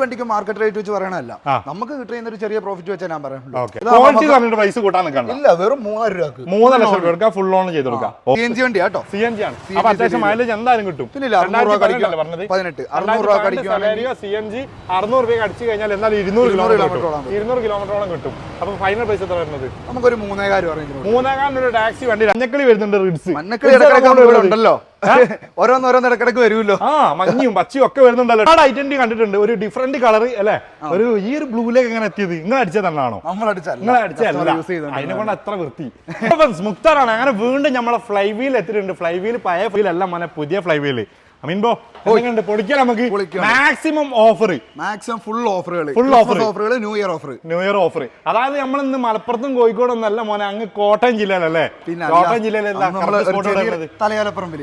വണ്ടിക്ക് market rate വെച്ച് പറയണല്ല, നമുക്ക് കിട്ടുന്ന ഒരു ചെറിയ പ്രോഫിറ്റ് വെച്ചാൽ ഞാൻ പറയുള്ളൂ. ഇല്ല, വെറും 3000 രൂപ 3 ലക്ഷം രൂപ ഫുൾ ഓൺ ചെയ്ത് കൊടുക്കാം. CNG വണ്ടി കേട്ടോ, CNG ആണ്. അപ്പൊ അത്യാവശ്യം മൈലേജ് എന്തായാലും കിട്ടും. 600 രൂപ CNG 600 രൂപ അടിച്ചു കഴിഞ്ഞാൽ എന്നാലും 200 കിലോമീറ്ററോളം കിട്ടും. അപ്പൊ ഫൈനൽ പ്രൈസ് എത്ര വരുന്നത്? നമുക്കൊരു 3,500 ഒരു ടാക്സി വണ്ടി മഞ്ഞക്കളി വരുന്നുണ്ട്. റിഡ്സ് ഉണ്ടല്ലോ, ഓരോന്ന് ഇടക്കിടക്ക് വരുമല്ലോ. മഞ്ഞയും പച്ചയും ഒക്കെ വരുന്നുണ്ടല്ലോ. ഐഡന്റിറ്റി കണ്ടിട്ടുണ്ട്, ഒരു ഡിഫറെന്റ് കളർ അല്ലെ. ഒരു ഈ ഒരു ബ്ലൂലേക്ക് എങ്ങനെ എത്തിയത്? നിങ്ങൾ അടിച്ചത് തന്നെയാണോ? നിങ്ങൾ അടിച്ചതല്ല, അതിനെ കൊണ്ട് അത്ര വൃത്തി. മുക്താറാണ്. അങ്ങനെ വീണ്ടും നമ്മളെ ഫ്ലൈ വീൽ എത്തിയിട്ടുണ്ട്. ഫ്ലൈ വീൽ പഴയ വീൽ അല്ല, മോനെ പുതിയ ഫ്ലൈ വീല്. പൊളിക്കാൻ നമുക്ക് മാക്സിമം ഓഫർ, ഫുൾ ഓഫറുകൾ, ന്യൂ ഇയർ ഓഫർ. അതായത് നമ്മൾ ഇന്ന് മലപ്പുറത്തും കോഴിക്കോടൊന്നും അല്ല മോനെ, അങ്ങ് കോട്ടയം ജില്ലയിലല്ലേ. കോട്ടയം ജില്ലയിലല്ല,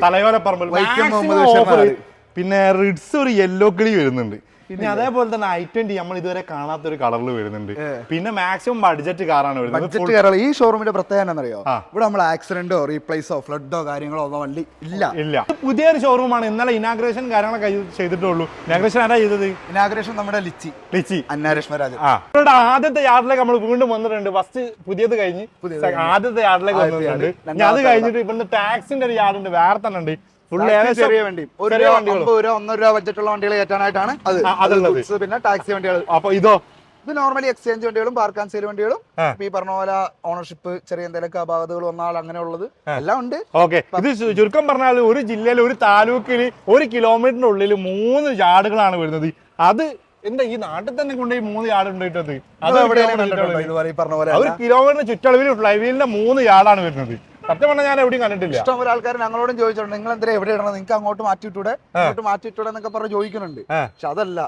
തലയോലപ്പറമ്പിൽ ഓഫർ. പിന്നെ റിഡ്സ് ഒരു യെല്ലോ കിളി വരുന്നുണ്ട്. പിന്നെ അതേപോലെ തന്നെ i20 നമ്മൾ ഇതുവരെ കാണാത്തൊരു കളറിൽ വരുന്നുണ്ട്. പിന്നെ മാക്സിമം ബഡ്ജറ്റ് കാറാണ് വരുന്നത്. ഈ ഷോറൂമിന്റെ പ്രത്യേകത എന്താണെന്നറിയോ? ഇവിടെ നമ്മൾ ആക്സിഡന്റോ റീപ്ലേസോ ഫ്ലഡോ കാര്യങ്ങളോ ഒന്നും വണ്ടി ഇല്ല. പുതിയൊരു ഷോറൂമാണ്. ഇന്നലെ ഇനാഗ്രേഷൻ കാര്യങ്ങളൊക്കെ ചെയ്തിട്ടുള്ളൂ. ഇനാഗ്രേഷൻ ആരാ ചെയ്തത്? ഇനാഗ്രേഷൻ നമ്മുടെ ലിച്ചി അന്നാരേഷ്മരാജ്. ഇവിടെ ആദ്യത്തെ യാർഡിലേക്ക് നമ്മൾ വീണ്ടും വന്നിട്ടുണ്ട്. ഫസ്റ്റ് പുതിയത് കഴിഞ്ഞ് ആദ്യത്തെ യാർഡിലേക്ക് വന്നിട്ടുണ്ട്. അത് കഴിഞ്ഞിട്ട് ഇവിടുന്ന് ടാക്സിന്റെ ഒരു യാർഡ് ഉണ്ട്, വേറെ തന്നെ ഉണ്ട്. ചെറിയ വണ്ടി, 1 രൂപ 1.5 രൂപ ബഡ്ജറ്റുള്ള വണ്ടികൾ കയറ്റാനായിട്ടാണ് അതുള്ളത്. പിന്നെ ടാക്സി വണ്ടികൾ. അപ്പൊ ഇത് നോർമലി എക്സ്ചേഞ്ച് വണ്ടികളും പാർക്ക് ആൻഡ് സെയിൽ വണ്ടികളും ഈ പറഞ്ഞ പോലെ ഓണർഷിപ്പ് ചെറിയ എന്തെങ്കിലും അപാകതകൾ വന്നാൽ അങ്ങനെയുള്ളത് എല്ലാം ഉണ്ട്. ഓക്കെ, ഇത് ചുരുക്കം പറഞ്ഞാൽ ഒരു ജില്ലയിൽ ഒരു താലൂക്കിൽ 1 കിലോമീറ്ററിന്റെ ഉള്ളിൽ 3 യാർഡുകളാണ് വരുന്നത്. അത് എന്താ ഈ നാട്ടിൽ തന്നെ കൊണ്ട് 3 യാർഡ് ഉണ്ടായിട്ടത്? അത് 1 കിലോമീറ്റർ ചുറ്റളവിൽ ഫ്ലൈ വീലിന്റെ 3 യാർഡാണ് വരുന്നത്. സത്യം പറഞ്ഞാൽ ഞാൻ എവിടെയും കണ്ടിട്ടില്ല. ഇഷ്ടംപോലെ ആൾക്കാർ ഞങ്ങളോടും ചോദിച്ചിട്ടുണ്ട്, നിങ്ങൾ എന്തിനാ എവിടെ ഇടണം, നിങ്ങൾക്ക് അങ്ങോട്ട് മാറ്റിയിട്ടൂടെ എന്നൊക്കെ പറഞ്ഞ് ചോദിക്കുന്നുണ്ട്. പക്ഷെ അതല്ല,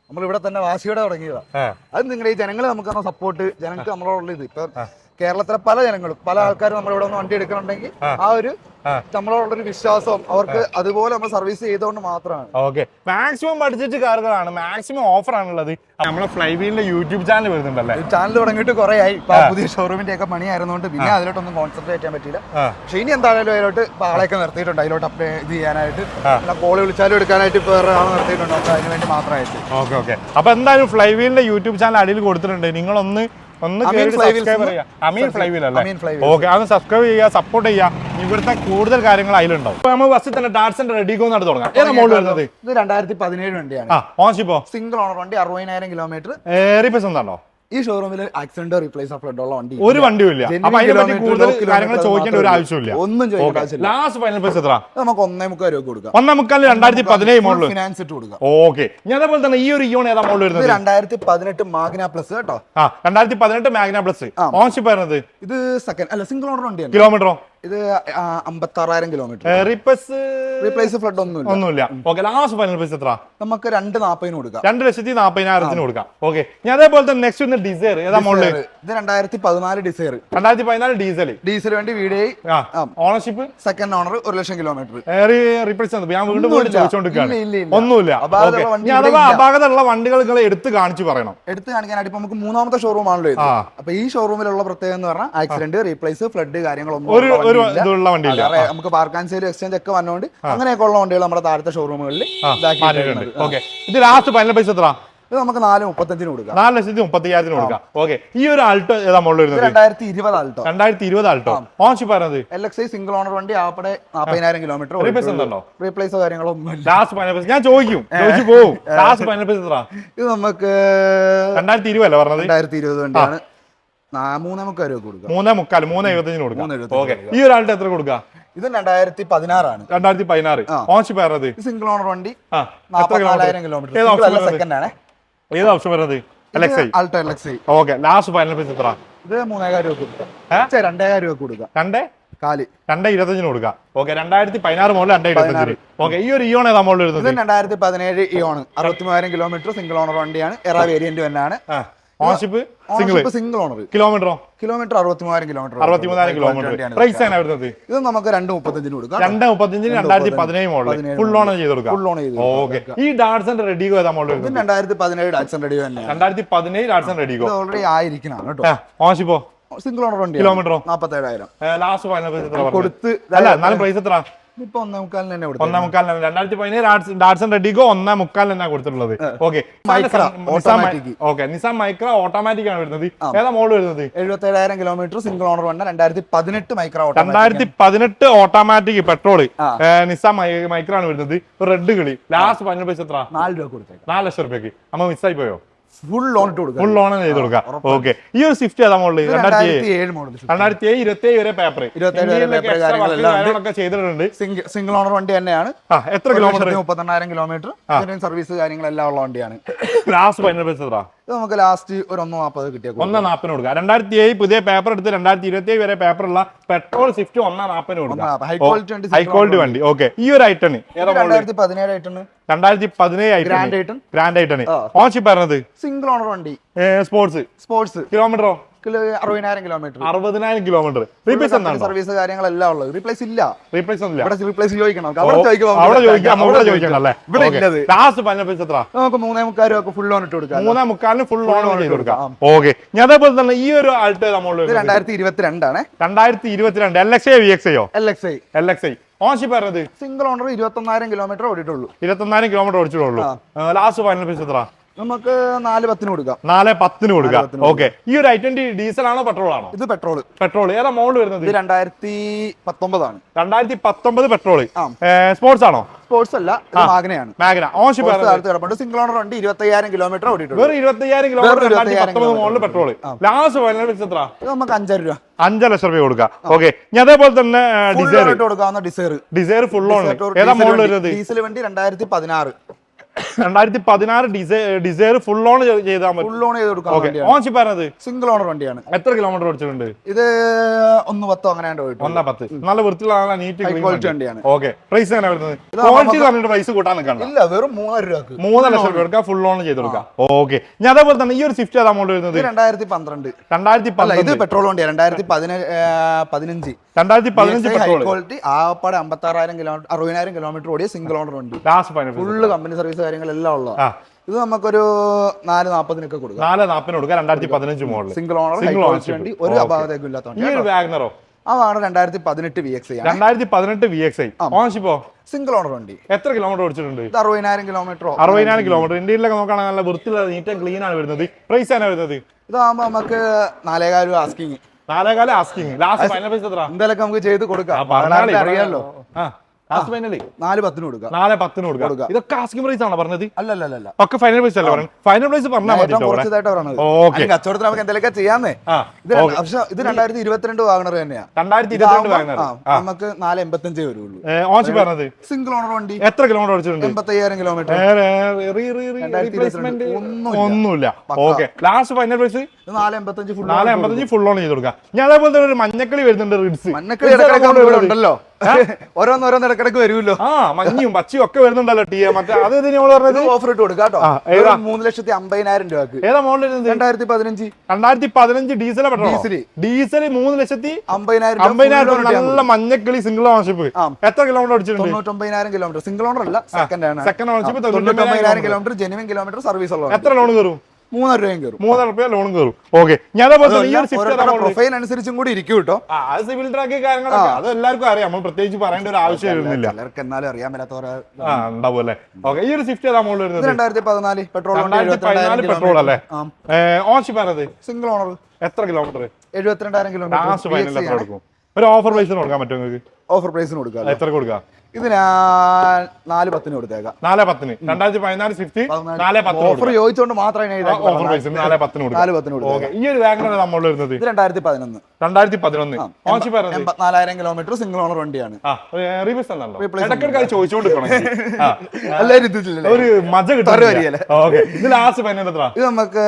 നമ്മൾ ഇവിടെ തന്നെ വാശിയോടെ തുടങ്ങിയതാ. അത് നിങ്ങളുടെ ഈ ജനങ്ങൾ നമുക്ക് സപ്പോർട്ട്, ജനങ്ങൾക്ക് നമ്മളോടുള്ള ഇത്. ഇപ്പൊ കേരളത്തിലെ പല ജനങ്ങളും പല ആൾക്കാരും നമ്മളിവിടെ ഒന്ന് വണ്ടി എടുക്കണമെങ്കിൽ ആ ഒരു നമ്മളോടുള്ളൊരു വിശ്വാസവും അവർക്ക് അതുപോലെ നമ്മൾ സർവീസ് ചെയ്തുകൊണ്ട് മാത്രമാണ്. ഓക്കെ, മാക്സിമം ബഡ്ജറ്റ് കാറുകളാണ്, മാക്സിമം ഓഫർ ആണുള്ളത്. നമ്മളെ ഫ്ലൈ വീലിന്റെ യൂട്യൂബ് ചാനൽ വരുന്നുണ്ടല്ലേ? ചാനൽ തുടങ്ങിയിട്ട് കുറെ ആയി. പുതിയ ഷോറൂമിന്റെ ഒക്കെ പണിയായിരുന്നോണ്ട് പിന്നെ അതിലോട്ടൊന്നും കോൺസെൻട്രേറ്റ് ചെയ്യാൻ പറ്റില്ല. പക്ഷെ ഇനി എന്തായാലും അതിലോട്ട് ആളെയൊക്കെ നിർത്തിയിട്ടുണ്ട്, അതിലോട്ട് ഇത് ചെയ്യാനായിട്ട്, കോള് വിളിച്ചാലും എടുക്കാനായിട്ട് ഇപ്പൊ വേറെ ആളെ നിർത്തിയിട്ടുണ്ട്. അപ്പൊ അതിന് വേണ്ടി മാത്രമായിട്ട്. ഓക്കെ, അപ്പൊ എന്തായാലും ഫ്ലൈ വീലിന്റെ യൂട്യൂബ് ചാനൽ അടിയിൽ കൊടുത്തിട്ടുണ്ട്. നിങ്ങളൊന്ന് സബ്സ്ക്രൈബ് ചെയ്യുക. അമീൻ ഫ്ലൈ വീൽ അല്ലേ? ഓക്കെ, അത് സബ്സ്ക്രൈബ് ചെയ്യുക, സപ്പോർട്ട് ചെയ്യുക. ഇവിടുത്തെ കൂടുതൽ കാര്യങ്ങൾ അതിലുണ്ടാവും. നമ്മൾ ബസ്സിൽ തന്നെ ഡാറ്റ്സന്റെ റെഡിഗോ നട തുടങ്ങാം. ഏതാ മോഡൽ വരുന്നത്? ഇത് 2017 വണ്ടിയാണ്. ഓൺഷിപ്പോ സിംഗിൾ ഓണർ വണ്ടി, 60,000 കിലോമീറ്റർ. റീപ്ലേസ് എന്താണോ? ഈ ഷോറൂമിൽ ആക്സിഡന്റ് റീപ്ലേസ് ഫ്ലഡ് ഉള്ള വണ്ടി ഒരു വണ്ടിയും ഇല്ല. കൂടുതൽ കാര്യങ്ങൾ ചോദിക്കേണ്ട ഒരു ആവശ്യമില്ല. ഒന്നും ചോദിക്കാൻ. ലാസ്റ്റ് ഫൈനൽ പ്രൈസ് എത്ര? നമുക്ക് 1.25 രൂപ കൊടുക്കാം. 1.25 2017 മോഡൽ ഫിനാൻസ് ഇട്ട് കൊടുക്കാം. ഓക്കെ, ഞാൻ അതേപോലെ തന്നെ ഈ ഒരു ഇയോൺ ഏതാ മോഡൽ വരുന്നത്? 2018 മാഗ്ന പ്ലസ് കേട്ടോ. 2018 മാഗ്ന പ്ലസ്. ഓൺഷിപ്പ് വരുന്നത് ഇത് സെക്കൻഡ് അല്ല, സിംഗിൾ ഓണർ വണ്ടിയാണ്. കിലോമീറ്ററോ? ഇത് 56,000 കിലോമീറ്റർ. റീപ്ലേസ് ഫ്ലഡ് ഒന്നുമില്ല. ഓക്കെ, ലാസ്റ്റ് ഫൈനൽ പ്രൈസ് എത്ര? നമുക്ക് 2,40,000 കൊടുക്കാം. 2,40,000 കൊടുക്കാം. ഓക്കെ, ഞാൻ അതേപോലെ തന്നെ നെക്സ്റ്റ് ഡിസൈർ ഏതാ മോഡൽ? ഇത് 2014 ഡിസൈർ. 2014 ഡീസൽ വണ്ടി വീട്. Ownership second owner, 1,00,000 kilometre. Replace ഞാൻ വീണ്ടും ചോദിച്ചോണ്ടിരിക്കുകയാണ്. ഒന്നുമില്ല. അപാകതയുള്ള വണ്ടികൾ നിങ്ങൾ എടുത്ത് കാണിച്ചു പറയണം. എടുത്ത് കാണിക്കാനായിട്ട് ഇപ്പൊ നമുക്ക് 3ാമത്തെ ഷോറൂം ആണല്ലോ ഇത്. അപ്പൊ ഈ ഷോറൂമിലുള്ള പ്രത്യേകത എന്ന് പറഞ്ഞാൽ ആക്സിഡന്റ്, റീപ്ലേസ്, ഫ്ലഡ് കാര്യങ്ങളൊന്നും നമുക്ക് പാർക്ക് ആൻഡ് സെയിൽ എക്സ്ചേഞ്ച് ഒക്കെ വന്നോണ്ട് അങ്ങനെയൊക്കെ ഉള്ള വണ്ടികൾ നമ്മുടെ താഴത്തെ ഷോറൂമുകളിൽ. ഇത് ലാസ്റ്റ് ഫൈനൽ പ്രൈസ് എത്ര? ഇത് നമുക്ക് 4,35 കൊടുക്കാം. 4,35,000 കൊടുക്കാം. ഓക്കെ, ഈ ഒരു ആൾട്ടോ ഏതാ മോഡൽ വരുന്നത്? 2020 ആൾട്ടോ. 2020 ആൾട്ടോ. ഓൺഷിപ്പ് പറയുന്നത് LXI സിംഗിൾ ഓണർ വണ്ടി, ആപ്പടെ 40,000 കിലോമീറ്റർ. റീപ്ലേസോ കാര്യങ്ങളോ ഒന്നും. ലാസ്റ്റ് ഫൈനൽ പ്രൈസ് ഞാൻ ചോദിക്കും, പോകും. ലാസ്റ്റ് ഫൈനൽ പ്രൈസ് എത്ര? ഇത് നമുക്ക് 2020 അല്ലേ പറഞ്ഞത്? 2020 വണ്ടിയാണ്. 3,25 രൂപ കൊടുക്കാം. 3,25 3,75 കൊടുക്കാം. ഓക്കെ, ഈ ഒരു ആൾട്ടോ എത്ര കൊടുക്കാം? ഇത് 2016 ആണ്. 2016. ഓൺഷിപ്പ് പറയുന്നത്? സിംഗിൾ ഓണർ വണ്ടി, 44,000 കിലോമീറ്റർ. സെക്കൻഡ് ആണ്. ഏത് ഓപ്ഷൻ വരുന്നത്? Alto LXI. Okay, last final price എത്ര? ഇത് 3,000 രൂപ കൊടുക്കാം. 2,000 രൂപ കൊടുക്കാം. 2,25 കൊടുക്കാം. Okay, 2016 model 2,25. ഓക്കെ, ഈ ഒരു ഇയോൺ ഏതാ മോഡൽ വരുന്നത്? 2017 ഇയോൺ, 63,000 കിലോമീറ്റർ, സിംഗിൾ ഓണർ വണ്ടിയാണ്. എറ വേരിയന്റ് തന്നെയാണ്. Ownership single owner. കിലോമീറ്ററോ? Kilometre 63,000 kilometre. 63,000 കിലോമീറ്റർ. പ്രൈസ് ആണ് വരുന്നത്? ഇത് നമുക്ക് 2,35 കൊടുക്കാം. 2,35 2017 മോഡൽ ഫുൾ ഓൺ ചെയ്ത് കൊടുക്കാം. ഓക്കെ, ഈ ഡാറ്റ്സന്റെ റെഡിഗോ ഏതാ മോഡൽ വരുന്നത്? 2017 ഡാറ്റ്സൺ റെഡിഗോ തന്നെയാണ്. 2017 ഡാറ്റ്സൺ റെഡിഗോ ഓൾറെഡി ആയിരിക്കണം കേട്ടോ. ഓൺഷിപ്പോ? സിംഗിൾ ഓണർ വണ്ടി. കിലോമീറ്ററോ? 47,000. ലാസ്റ്റ് ഫൈനൽ പ്രൈസ് എത്ര കൊടുത്ത്? അല്ല, എന്നാലും പ്രൈസ് എത്ര? ഇപ്പൊ 1.25 തന്നെ 2017 ഡാറ്റ്സൺ റെഡിഗോ 1.25 തന്നെ കൊടുത്തിട്ടുള്ളത്. ഓക്കെ, നിസാൻ മൈക്ര ഓട്ടോമാറ്റിക് ആണ് വരുന്നത്. ഏതാ മോഡൽ വരുന്നത്? 77,000 കിലോമീറ്റർ സിംഗിൾ ഓണർ വന്ന 2018 Micra 2018 automatic petrol Nissan Micra ആണ് വരുന്നത്. റെഡ് കിളി ലാസ്റ്റ് ഫൈനൽ പ്രൈസ് എത്ര? 4 രൂപ കൊടുത്തേക്കാം. 4 ലക്ഷം രൂപയ്ക്ക് അമ്മ മിസ്സായി പോയോ? ഫുൾ ലോൺ ഇട്ട് കൊടുക്കാം. ഫുൾ ലോൺ ചെയ്ത് കൊടുക്കാം. ഓക്കെ, ഈ ഒരു സ്വിഫ്റ്റ് ഏതാ മോഡൽ? 2007 മോഡൽ. 2027 വരെ പേപ്പർ കാര്യങ്ങളൊക്കെ ചെയ്തിട്ടുണ്ട്. സിംഗിൾ ഓണർ വണ്ടി തന്നെയാണ്. എത്ര കിലോമീറ്റർ? 38,000 കിലോമീറ്റർ. സർവീസ് കാര്യങ്ങളെല്ലാം ഉള്ള വണ്ടിയാണ്. ലാസ്റ്റ് ഫൈനൽ പ്രൈസ് എത്ര? ഇത് നമുക്ക് ലാസ്റ്റ് ഒരു 1.40 കിട്ടിയ 1.40 കൊടുക്കാം. 2007 പുതിയ പേപ്പർ എടുത്ത് 2027 വരെ പേപ്പറുള്ള പെട്രോൾ സ്വിഫ്റ്റ് 1.40 കൊടുക്കാം. ഹൈ ക്വാളിറ്റി വണ്ടി. ഓക്കെ, ഈ ഒരു ഐറ്റൺ 2017 ഐറ്റൺ 2017 ഗ്രാൻഡ് ഐറ്റൺ ഓൺഷിപ്പ് പറഞ്ഞത് സിംഗിൾ ഓണർ വണ്ടി. സ്പോർട്സ് കിലോമീറ്ററോ? 60,000 കിലോമീറ്റർ. 60,000 കിലോമീറ്റർ. റീപ്ലേസ് എന്താണ്? സർവീസ് കാര്യങ്ങളെല്ലാം ഉള്ളത്. റീപ്ലേസ് ഇല്ല. റീപ്ലേസ് ഒന്നുമില്ല. ഇവിടെ റീപ്ലേസ് ചോദിക്കണം. അവിടെ ചോദിക്കണല്ലേ? ലാസ്റ്റ് ഫൈനൽ പ്രൈസ് എത്ര? നമുക്ക് 3.25 രൂപ ഫുൾ ലോൺ ഇട്ട് കൊടുക്കാം. 3.25 ഫുൾ ലോൺ ചെയ്ത് കൊടുക്കാം. ഓക്കെ, ഞാൻ അതേപോലെ തന്നെ ഈ ഒരു ആൾട്ട് നമ്മൾ 2022 ആണ്. 2022 LXI VXIയോ? LXI ഓൺഷിപ്പ് പറഞ്ഞത് സിംഗിൾ ഓണർ 21,000 കിലോമീറ്റർ ഓടിയിട്ടുള്ളൂ. 21,000 കിലോമീറ്റർ ഓടിച്ചിട്ടുള്ളൂ. ലാസ്റ്റ് ഫൈനൽ പ്രൈസ് എത്ര? നമുക്ക് 4.10 കൊടുക്കാം. 4.10 കൊടുക്കാം. ഓക്കെ, ഈ ഒരു i20 ഡീസൽ ആണോ പെട്രോൾ ആണോ? ഇത് പെട്രോൾ. ഏതാ മോഡൽ വരുന്നത്? 2019 ആണ്. 2019 പെട്രോൾ. സ്പോർട്സ് ആണോ? സ്പോർട്സ് അല്ല, മാഗ്നയാണ്. ഓൺഷിപ്പ് സിംഗിൾ ഓണർ വണ്ടി 25,000 കിലോമീറ്റർ ഓടിയിട്ടുള്ളൂ. 25,000 kilometre 2019 model petrol. Last final price എത്ര? നമുക്ക് 5 രൂപ. 5 ലക്ഷം രൂപ കൊടുക്കാം. ഓക്കെ, ഞാൻ അതേപോലെ തന്നെ ഡിസൈർ ഫുൾ ഓൺ ഏതാ മോഡൽ വരുന്നത്? ഡീസൽ വണ്ടി 2016 ഡിസൈർ ഫുൾ ഓൺ ചെയ്താൽ മതി. ഫുൾ ഓൺ ചെയ്ത് കൊടുക്കാം. ഓൺഷിപ്പ് പറഞ്ഞത് സിംഗിൾ ഓണർ വണ്ടിയാണ്. എത്ര കിലോമീറ്റർ ഓടിച്ചിട്ടുണ്ട്? ഇത് 1.10 അങ്ങനെ 1.10. നല്ല വൃത്തിയുള്ള നീറ്റ് ക്വാളിറ്റി വണ്ടിയാണ്. ഓക്കെ, പ്രൈസ് എങ്ങനെ വരുന്നത്? ക്വാളിറ്റി പറഞ്ഞിട്ട് പ്രൈസ് കൂട്ടാൻ നിൽക്കണം. ഇല്ല, വെറും 3 രൂപ. 3 ലക്ഷം രൂപ കൊടുക്കാം. ഫുൾ ഓൺ ചെയ്ത് കൊടുക്കാം. ഓക്കെ, ഞാൻ അതേപോലെ തന്നെ ഈ ഒരു സ്വിഫ്റ്റ് ഏതാ മോഡൽ വരുന്നത്? 2012. ഇത് പെട്രോൾ വണ്ടിയാണ്. 2015 പെട്രോൾ ക്വാളിറ്റി. ആപ്പാടെ 56,000 കിലോമീറ്റർ 60,000 കിലോമീറ്റർ ഓടിയ സിംഗിൾ ഓണർ വണ്ടി. Last final full company service കാര്യങ്ങളെല്ലാം ഉള്ള. ഇത് നമുക്കൊരു 4.40 കൊടുക്കാം. 4.40 കൊടുക്കാം. 2015 മോഡൽ സിംഗിൾ ഓണർ വണ്ടി. ഒരു അപാകതയും ഇല്ലാത്ത വണ്ടി. ഈ ഒരു വാഗ്നറോ? അതാണ് 2018 VXI. 2018 VXI ഓൺഷിപ്പോ? സിംഗിൾ ഓണർ വണ്ടി. എത്ര കിലോമീറ്റർ ഓടിച്ചിട്ടുണ്ട്? 60,000 കിലോമീറ്റർ. 60,000 കിലോമീറ്റർ. ഇന്ത്യയിലൊക്കെ നോക്കുകയാണെങ്കിൽ നല്ല വൃത്തിയുള്ള നീറ്റ് ആൻഡ് ക്ലീൻ ആണ് വരുന്നത്. പ്രൈസ് ആണ് വരുന്നത്? ഇതാകുമ്പോ നമുക്ക് 4.25 രൂപ asking. 4.25 asking. Last final price എത്ര? എന്തായാലും നമുക്ക് ചെയ്ത് കൊടുക്കാം. അറിയാലോ. 4.10 കൊടുക്കാം. 4.10 കൊടുക്കാം. ഇതൊക്കെ ആസ്കിംഗ് പ്രൈസ് ആണോ പറഞ്ഞത്? അല്ല, ഒക്കെ ഫൈനൽ പ്രൈസ് അല്ലേ പറഞ്ഞത്? ഫൈനൽ പ്രൈസ് പറഞ്ഞാൽ മതി. കച്ചവടത്തിൽ നമുക്ക് എന്തെങ്കിലുമൊക്കെ ചെയ്യാന്നേ. ഇത് 2022 വാഗണർ തന്നെയാ. 2022 വാഗണർ നമുക്ക് 4.85 വരുള്ളൂ. ഓൺഷിപ്പ് പറഞ്ഞത്? സിംഗിൾ ഓണർ വണ്ടി. എത്ര കിലോമീറ്റർ ഓടിച്ചിട്ടുണ്ട്? 85,000 കിലോമീറ്റർ. ഒന്നുമില്ല. Okay, last final price 4.85 full on ചെയ്ത് കൊടുക്കാം. ഞാൻ അതേപോലെ തന്നെ ഒരു മഞ്ഞക്കളി വരുന്നുണ്ട്. റിഡ്സ് ഉണ്ടല്ലോ. ഓരോന്ന് ഇടക്കിടക്ക് വരുമല്ലോ. മഞ്ഞയും പച്ചയും ഒക്കെ വരുന്നുണ്ടല്ലോ. മറ്റേ അത് പറഞ്ഞത് ഓഫർ ഇട്ട് കൊടുക്കാം. 3,50,000 രൂപക്ക്. ഏതാ മോഡൽ? 2015 diesel petrol. ഡീസൽ 3,50,000 രൂപ. നല്ല മഞ്ഞക്കളി സിംഗിൾ ഓണർഷിപ്പ്. എത്ര കിലോമീറ്റർ ഓടിച്ചിട്ടുണ്ട്? 99,000 കിലോമീറ്റർ. സിംഗിൾ ഓണർ അല്ല, second ownership. 99,000 kilometre genuine kilometre service ഉള്ളത്. എത്ര ലോൺ കയറും? 3 രൂപയും കയറും. 3 രൂപ ലോൺ കയറും. ഓക്കെ, ഞാൻ പ്രൊഫൈൽ അനുസരിച്ചും കൂടി ഇരിക്കും കേട്ടോ. സിവിൽ ട്രാക്ക് കാര്യങ്ങളൊക്കെ അത് എല്ലാവർക്കും അറിയാം. നമ്മൾ പ്രത്യേകിച്ച് പറയേണ്ട ഒരു ആവശ്യം വരുന്നില്ല. ചിലർക്ക് എന്നാലും അറിയാൻ മേലാത്തവരെ ഉണ്ടാവും അല്ലേ? ഓക്കെ, ഈ ഒരു സ്വിഫ്റ്റ് ഏതാ മോഡൽ വരുന്നത്? 2014 പെട്രോൾ. 2014 പെട്രോൾ അല്ലേ? ഓൺഷിപ്പ് പറഞ്ഞത്? Single owner. എത്ര കിലോമീറ്റർ? 72,000 കിലോമീറ്റർ. ഒരു ഓഫർ പ്രൈസിന് കൊടുക്കാൻ പറ്റുമോ നിങ്ങൾക്ക്? ഓഫർ പ്രൈസിന് കൊടുക്കാം. എത്ര കൊടുക്കാം? ഇത് ഞാൻ 4.10 കൊടുത്തേക്കാം. 4.10. 2014 സ്വിഫ്റ്റ് 4.10 ഓഫർ ചോദിച്ചോണ്ട് മാത്രമേ ഓഫർ പ്രൈസ് 4.10 കൊടുക്കാം. ഈ ഒരു വാഗണർ നമ്മൾ വരുന്നത്? 2011. 2011 ഓൺഷിപ്പ് 84,000 കിലോമീറ്റർ സിംഗിൾ ഓണർ വണ്ടിയാണ്. ഇടയ്ക്കിടയ്ക്ക് ചോദിച്ചുകൊണ്ടിരിക്കണം. ഒരു മജ കിട്ടും. ഇത് ലാസ്റ്റ് ഫൈനൽ എത്ര? ഇത് നമുക്ക്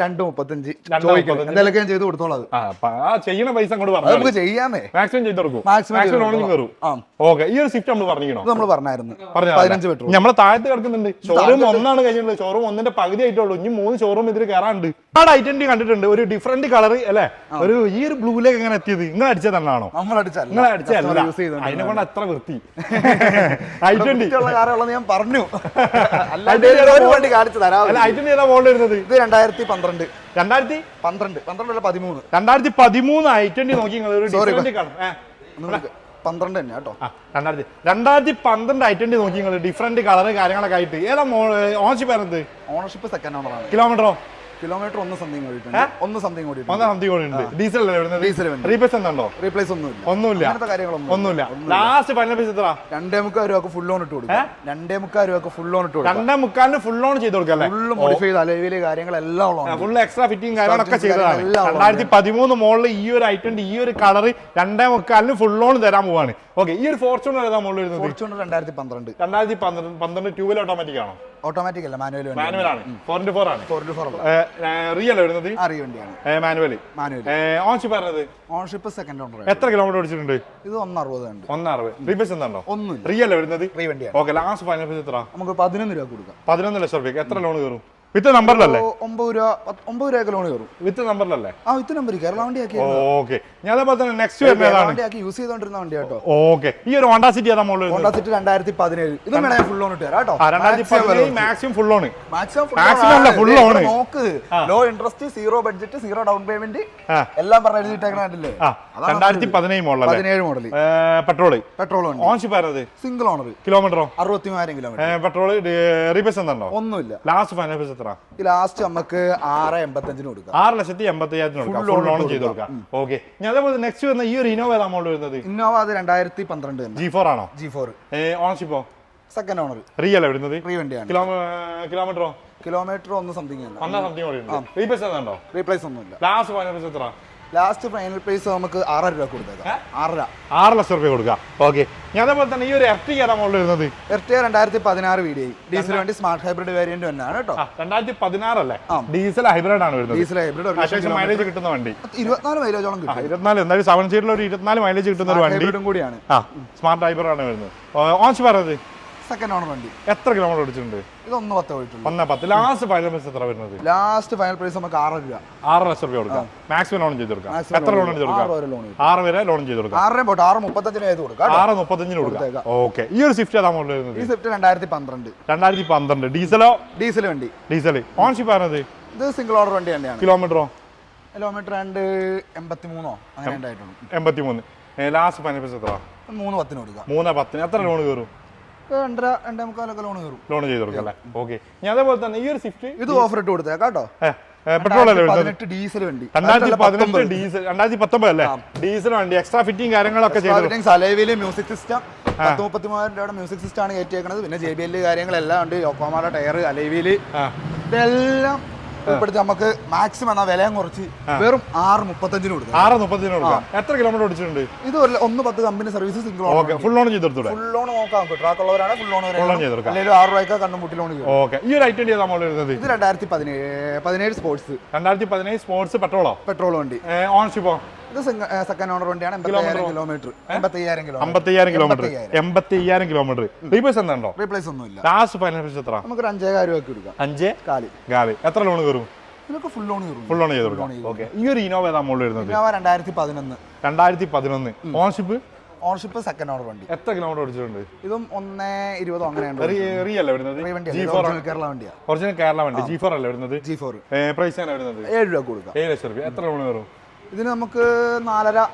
2.35 എന്തെങ്കിലും ചെയ്ത് കൊടുത്തോളാം. ചെയ്യുന്ന പൈസ അങ്ങോട്ട് പറഞ്ഞു നമുക്ക് ചെയ്യാന്നേ. മാക്സിമം ചെയ്ത് കൊടുക്കും. മാക്സിമം ലോണിങ് കയറും. ഓക്കെ, ഈ ഒരു സ്വിഫ്റ്റ് നമ്മൾ പറഞ്ഞായിരുന്നു. നമ്മളെ താഴത്ത് കിടക്കുന്നുണ്ട്. ഷോറൂം 1 കഴിഞ്ഞിട്ടുള്ളത്. ഷോറൂം 1 പകുതി ആയിട്ടുള്ളൂ. ഇനി 3 ഷോറൂം ഇതിൽ കയറാണ്ട്. ഐറ്റൻറ്റി കണ്ടിട്ടുണ്ട്. ഒരു ഡിഫറെന്റ് കളർ അല്ലേ? ഒരു ഈ ഒരു ബ്ലൂലേക്ക് എങ്ങനെ എത്തിയത്? നിങ്ങൾ അടിച്ചത് തന്നെയാണോ? നിങ്ങൾ അടിച്ചതല്ല. അതിനെ കൊണ്ട് അത്ര വൃത്തി ഐറ്റൻറ്റി ഞാൻ പറഞ്ഞു. ഐറ്റൻറ്റി ഏതാ മോഡൽ വരുന്നത്? ഇത് 2012. 2013 ഐറ്റൻറ്റി നോക്കി നിങ്ങൾ ഒരു ഡിഫറെന്റ് കളർ 12 തന്നെ കേട്ടോ. 2012 i20 നോക്കി നിങ്ങൾ ഡിഫറെന്റ് കളർ കാര്യങ്ങളൊക്കെ ആയിട്ട് ഏതാ ഓണർഷിപ്പ് വരുന്നത്? ഓണർഷിപ്പ് സെക്കൻഡ് ഓണറാണ്. കിലോമീറ്ററോ? കിലോമീറ്റർ 1 സംതിങ് ഓടിയിട്ടുണ്ട്. 1 സംതിങ് ഓടിയിട്ടുണ്ട്. 1 സംതിങ് ഓടിയിട്ടുണ്ട്. ഡീസൽ അല്ലേ വരുന്നത്? ഡീസൽ. റീപ്ലേസ് ഉണ്ടോ? റീപ്ലേസ് ഒന്നുമില്ല. അങ്ങനത്തെ കാര്യങ്ങളൊന്നുമില്ല. ലാസ്റ്റ് ഫൈനൽ പ്രൈസ് എത്ര? 2.25 രൂപക്ക് ഫുൾ ഓൺ ഇട്ട് കൊടുക്കാം. 2.25 രൂപക്ക് ഫുൾ ഓൺ ഇട്ട് കൊടുക്കാം. 2.25 ഫുൾ ഓൺ ചെയ്ത് കൊടുക്കാം അല്ലേ? ഫുൾ മോഡിഫൈ ചെയ്ത അലവിലെ കാര്യങ്ങളെല്ലാം ഉള്ളതാണ്. ഫുൾ എക്സ്ട്രാ ഫിറ്റിംഗ് കാര്യങ്ങളൊക്കെ ചെയ്തതാണ്. 2013 മോഡൽ ഈ ഒരു i20 ഈ ഒരു കളർ 2.25 ഫുൾ ഓൺ തരാൻ പോവാണ്. ഓക്കെ, ഈ ഒരു ഫോർച്യൂണർ ഏതാ മോഡൽ വരുന്നത്? ഫോർച്യൂണർ 2012. 2012 ട്യൂബിൽ ഓട്ടോമാറ്റിക് ആണോ? ഓട്ടോമാറ്റിക് അല്ല, മാനുവൽ ആണ്. 4x4 ആണ്. 4x4 റിയൽ വരുന്നത് മാനുവൽ. ഓൺഷിപ്പ് പറഞ്ഞത്? Ownership second owner. എത്ര കിലോമീറ്റർ ഓടിച്ചിട്ടുണ്ട്? ഇത് 160 ഉണ്ട്. 160. റീപ്ലേസ് ഉണ്ടോ? ഒന്നും. റിയൽ വരുന്നത്? ഓക്കെ, ലാസ്റ്റ് ഫൈനൽ പ്രൈസ് എത്ര? നമുക്ക് 11 രൂപ കൊടുക്കാം. 11 ലക്ഷം രൂപയ്ക്ക് എത്ര ലോൺ കയറും? വിത്ത് നമ്പറിലല്ലേ? 9 രൂപ ലോൺ കയറും. വിത്ത് നമ്പറിലല്ലേ? വിത്ത് നമ്പർ കേരള വണ്ടി ആക്കി. ഓക്കെ, ഞാൻ അതേപോലെ തന്നെ നെക്സ്റ്റ് വരുന്നതാണ് യൂസ് ചെയ്തോണ്ടിരുന്ന വണ്ടി കേട്ടോ. ഓക്കെ, ഈ ഒരു ഹോണ്ട സിറ്റി ഏതാ മോഡൽ? Honda City 2017. ഇത് വേണേ ഫുൾ ഓൺ ഇട്ട് തരാം കേട്ടോ. 2017 maximum full on. Maximum full on. നോക്ക്, low interest, zero budget, zero down payment എല്ലാം പറഞ്ഞ എഴുതിയിട്ടേക്കണല്ലേ. 2017 മോഡൽ. 17 മോഡൽ. പെട്രോൾ ഉണ്ട്. ഓൺഷിപ്പ് ആയിരുന്നത്? Single owner. കിലോമീറ്ററോ? 63,000 കിലോമീറ്റർ. പെട്രോൾ. റീപ്ലേസ് ഉണ്ടോ? ഒന്നുമില്ല. ലാസ്റ്റ് ഫൈനൽ പ്രൈസ് എത്ര? ലാസ്റ്റ് നമുക്ക് 6.85 കൊടുക്കാം. 6,85,000 കൊടുക്കാം. ഫുൾ ഓൺ ചെയ്ത് കൊടുക്കാം. ഓക്കെ, ഞാൻ അതേപോലെ നെക്സ്റ്റ് വരുന്ന ഈ ഒരു ഇന്നോവ ഏതാ മോഡൽ വരുന്നത്? ഇന്നോവ അത് 2012 G4 ആണോ? G4. ഓൺഷിപ്പോ? Second owner. റിയൽ വരുന്നത്? ഫ്രീ വണ്ടിയാണ്. കിലോമീറ്ററോ? കിലോമീറ്റർ 1 സംതിങ് ആണ്. 1 സംതിങ് ഓടിയുണ്ട്. റീപ്ലേസ് ഉണ്ടോ? റീപ്ലേസ് ഒന്നുമില്ല. ലാസ്റ്റ് ഫൈനൽ പ്രൈസ് എത്ര? ലാസ്റ്റ് ഫൈനൽ പ്രൈസ് നമുക്ക് 6 രൂപ കൊടുത്തേക്കാം. 6 ലക്ഷം രൂപ കൊടുക്കാം. ഓക്കെ, ഞാൻ അതേപോലെ തന്നെ ഈ ഒരു എർട്ടിഗ ഏതാ മോഡൽ വരുന്നത്? എർട്ടിഗ 2016 VDI ഡീസൽ വണ്ടി, സ്മാർട്ട് ഹൈബ്രിഡ് വേരിയന്റ് തന്നെയാണ് കേട്ടോ. 2016 അല്ലേ? ഡീസൽ ഹൈബ്രിഡ് ആണ് വരുന്നത്. ഡീസൽ ഹൈബ്രിഡ് അത്യാവശ്യം മൈലേജ് കിട്ടുന്ന വണ്ടി. 24 മൈലേജോളം കിട്ടും. 24 എന്തായാലും 7 സീറ്റിൽ ഒരു 24 മൈലേജ് കിട്ടുന്ന ഒരു വണ്ടി കൂടിയാണ്. സ്മാർട്ട് ഹൈബ്രിഡ് ആണ് വരുന്നത്. ഓൺഷിപ്പ് പറഞ്ഞത്? സെക്കൻഡ് ഓണർ വണ്ടി. എത്ര കിലോമീറ്റർ ഓടിച്ചിട്ടുണ്ട്? ഇത് 1.10 പോയിട്ടുള്ളൂ. 1.10. ലാസ്റ്റ് ഫൈനൽ പ്രൈസ് എത്ര വരുന്നത്? ലാസ്റ്റ് ഫൈനൽ പ്രൈസ് നമുക്ക് 6 രൂപ. 6 ലക്ഷം രൂപ കൊടുക്കാം. മാക്സിമം ലോൺ ചെയ്ത് കൊടുക്കാം. എത്ര ലോൺ ചെയ്ത് കൊടുക്കാം? 6 വരെ ലോൺ ചെയ്ത് കൊടുക്കാം. 6.35 കൊടുക്കാം. 6.35 കൊടുക്കാം. ഓക്കെ, ഈ ഒരു സ്വിഫ്റ്റ് ഏതാ മോഡൽ വരുന്നത്? ഈ സ്വിഫ്റ്റ് 2012. 2012. ഡീസലോ? ഡീസൽ വണ്ടി. ഡീസൽ. ഓൺഷിപ്പ് പറഞ്ഞത്? ഇത് സിംഗിൾ ഓണർ വണ്ടി തന്നെയാണ്. കിലോമീറ്ററോ? കിലോമീറ്റർ 283 അങ്ങനെ ഉണ്ടായിട്ടുള്ളൂ. 83. ലാസ്റ്റ് ഫൈനൽ പ്രൈസ് എത്ര? 3.10 കൊടുക്കാം. 3.10. എത്ര ലോൺ കയറും? 2.5 ലോൺ കയറും. ലോൺ ചെയ്ത് കൊടുക്കാം അല്ലേ? ഓക്കെ, ഞാൻ അതേപോലെ തന്നെ ഈ ഒരു സ്വിഫ്റ്റ് ഇത് ഓഫർ ഇട്ട് കൊടുത്തേക്കാം കേട്ടോ. പെട്രോൾ അല്ലേ? 2018 ഡീസൽ വണ്ടി. 2018 ഡീസൽ. 2019 അല്ലേ? ഡീസൽ വണ്ടി. എക്സ്ട്രാ ഫിറ്റിംഗ് കാര്യങ്ങളൊക്കെ ചെയ്തു. അലവില് മ്യൂസിക് സിസ്റ്റം 33,000 രൂപയുടെ മ്യൂസിക് സിസ്റ്റം ആണ് കയറ്റിയേക്കുന്നത്. പിന്നെ JBL കാര്യങ്ങളെല്ലാം ഉണ്ട്. യോക്കോമായുടെ ടയർ, അലവില് ഇതെല്ലാം ഉൾപ്പെടുത്തി നമുക്ക് മാക്സിമം എന്നാ വിലയും കുറച്ച് വെറും 6.35 കൊടുക്കാം. 6.35 കൊടുക്കാം. എത്ര കിലോമീറ്റർ ഓടിച്ചിട്ടുണ്ട്? ഇത് 1.10 company service single on. Full on ചെയ്ത് കൊടുത്തു. ഫുൾ ഓൺ നോക്കാം. ട്രാക്ക് ഉള്ളവരാണ് ഫുൾ ഓൺ ചെയ്ത് കൊടുക്കാം. അല്ലെങ്കിൽ 6 രൂപയ്ക്ക് കണ്ണുമുട്ടി ലോൺ ചെയ്യും. ഓക്കെ, ഈ ഒരു i20 ഏതാ മോഡൽ വരുന്നത്? ഇത് 2017 സ്പോർട്സ്. 2017 സ്പോർട്സ്. പെട്രോളോ? പെട്രോൾ വണ്ടി. ഓൺഷിപ്പോ? ഇത് സെക്കൻഡ് ഓണർ വണ്ടിയാണ്. 85,000 കിലോമീറ്റർ. 85,000 കിലോമീറ്റർ. റീപ്ലേസ് ഉണ്ടോ? റീപ്ലേസ് ഒന്നുമില്ല. ലാസ്റ്റ് ഫൈനൽ പ്രൈസ് എത്ര? നമുക്ക് 5,000 രൂപയ്ക്ക് കൊടുക്കാം. 5.4. എത്ര ലോൺ കയറും? ഇതിനൊക്കെ ഫുൾ ലോൺ കയറും. ഫുൾ ലോൺ ചെയ്ത് കൊടുക്കാം. ഓക്കെ, ഈ ഒരു ഇന്നോവ ഏതാ മോഡൽ വരുന്നത്? ഇന്നോവ 2011. 2011. ഓൺഷിപ്പ്? ഓൺഷിപ്പ് സെക്കൻഡ് ഓണർ വണ്ടി. എത്ര കിലോമീറ്റർ ഓടിച്ചിട്ടുണ്ട്? ഇതും 1.20 അങ്ങനെയാണ്. റിയൽ വരുന്നത്? G4 കേരള വണ്ടിയാണ്. ഒറിജിനൽ കേരള വണ്ടി. G4 അല്ലേ വരുന്നത്? G4. പ്രൈസ് ആണ് വരുന്നത്? 7 രൂപ കൊടുക്കാം. 7 ലക്ഷം രൂപ. എത്ര ലോൺ കയറും? ഇതിന് നമുക്ക് 4.5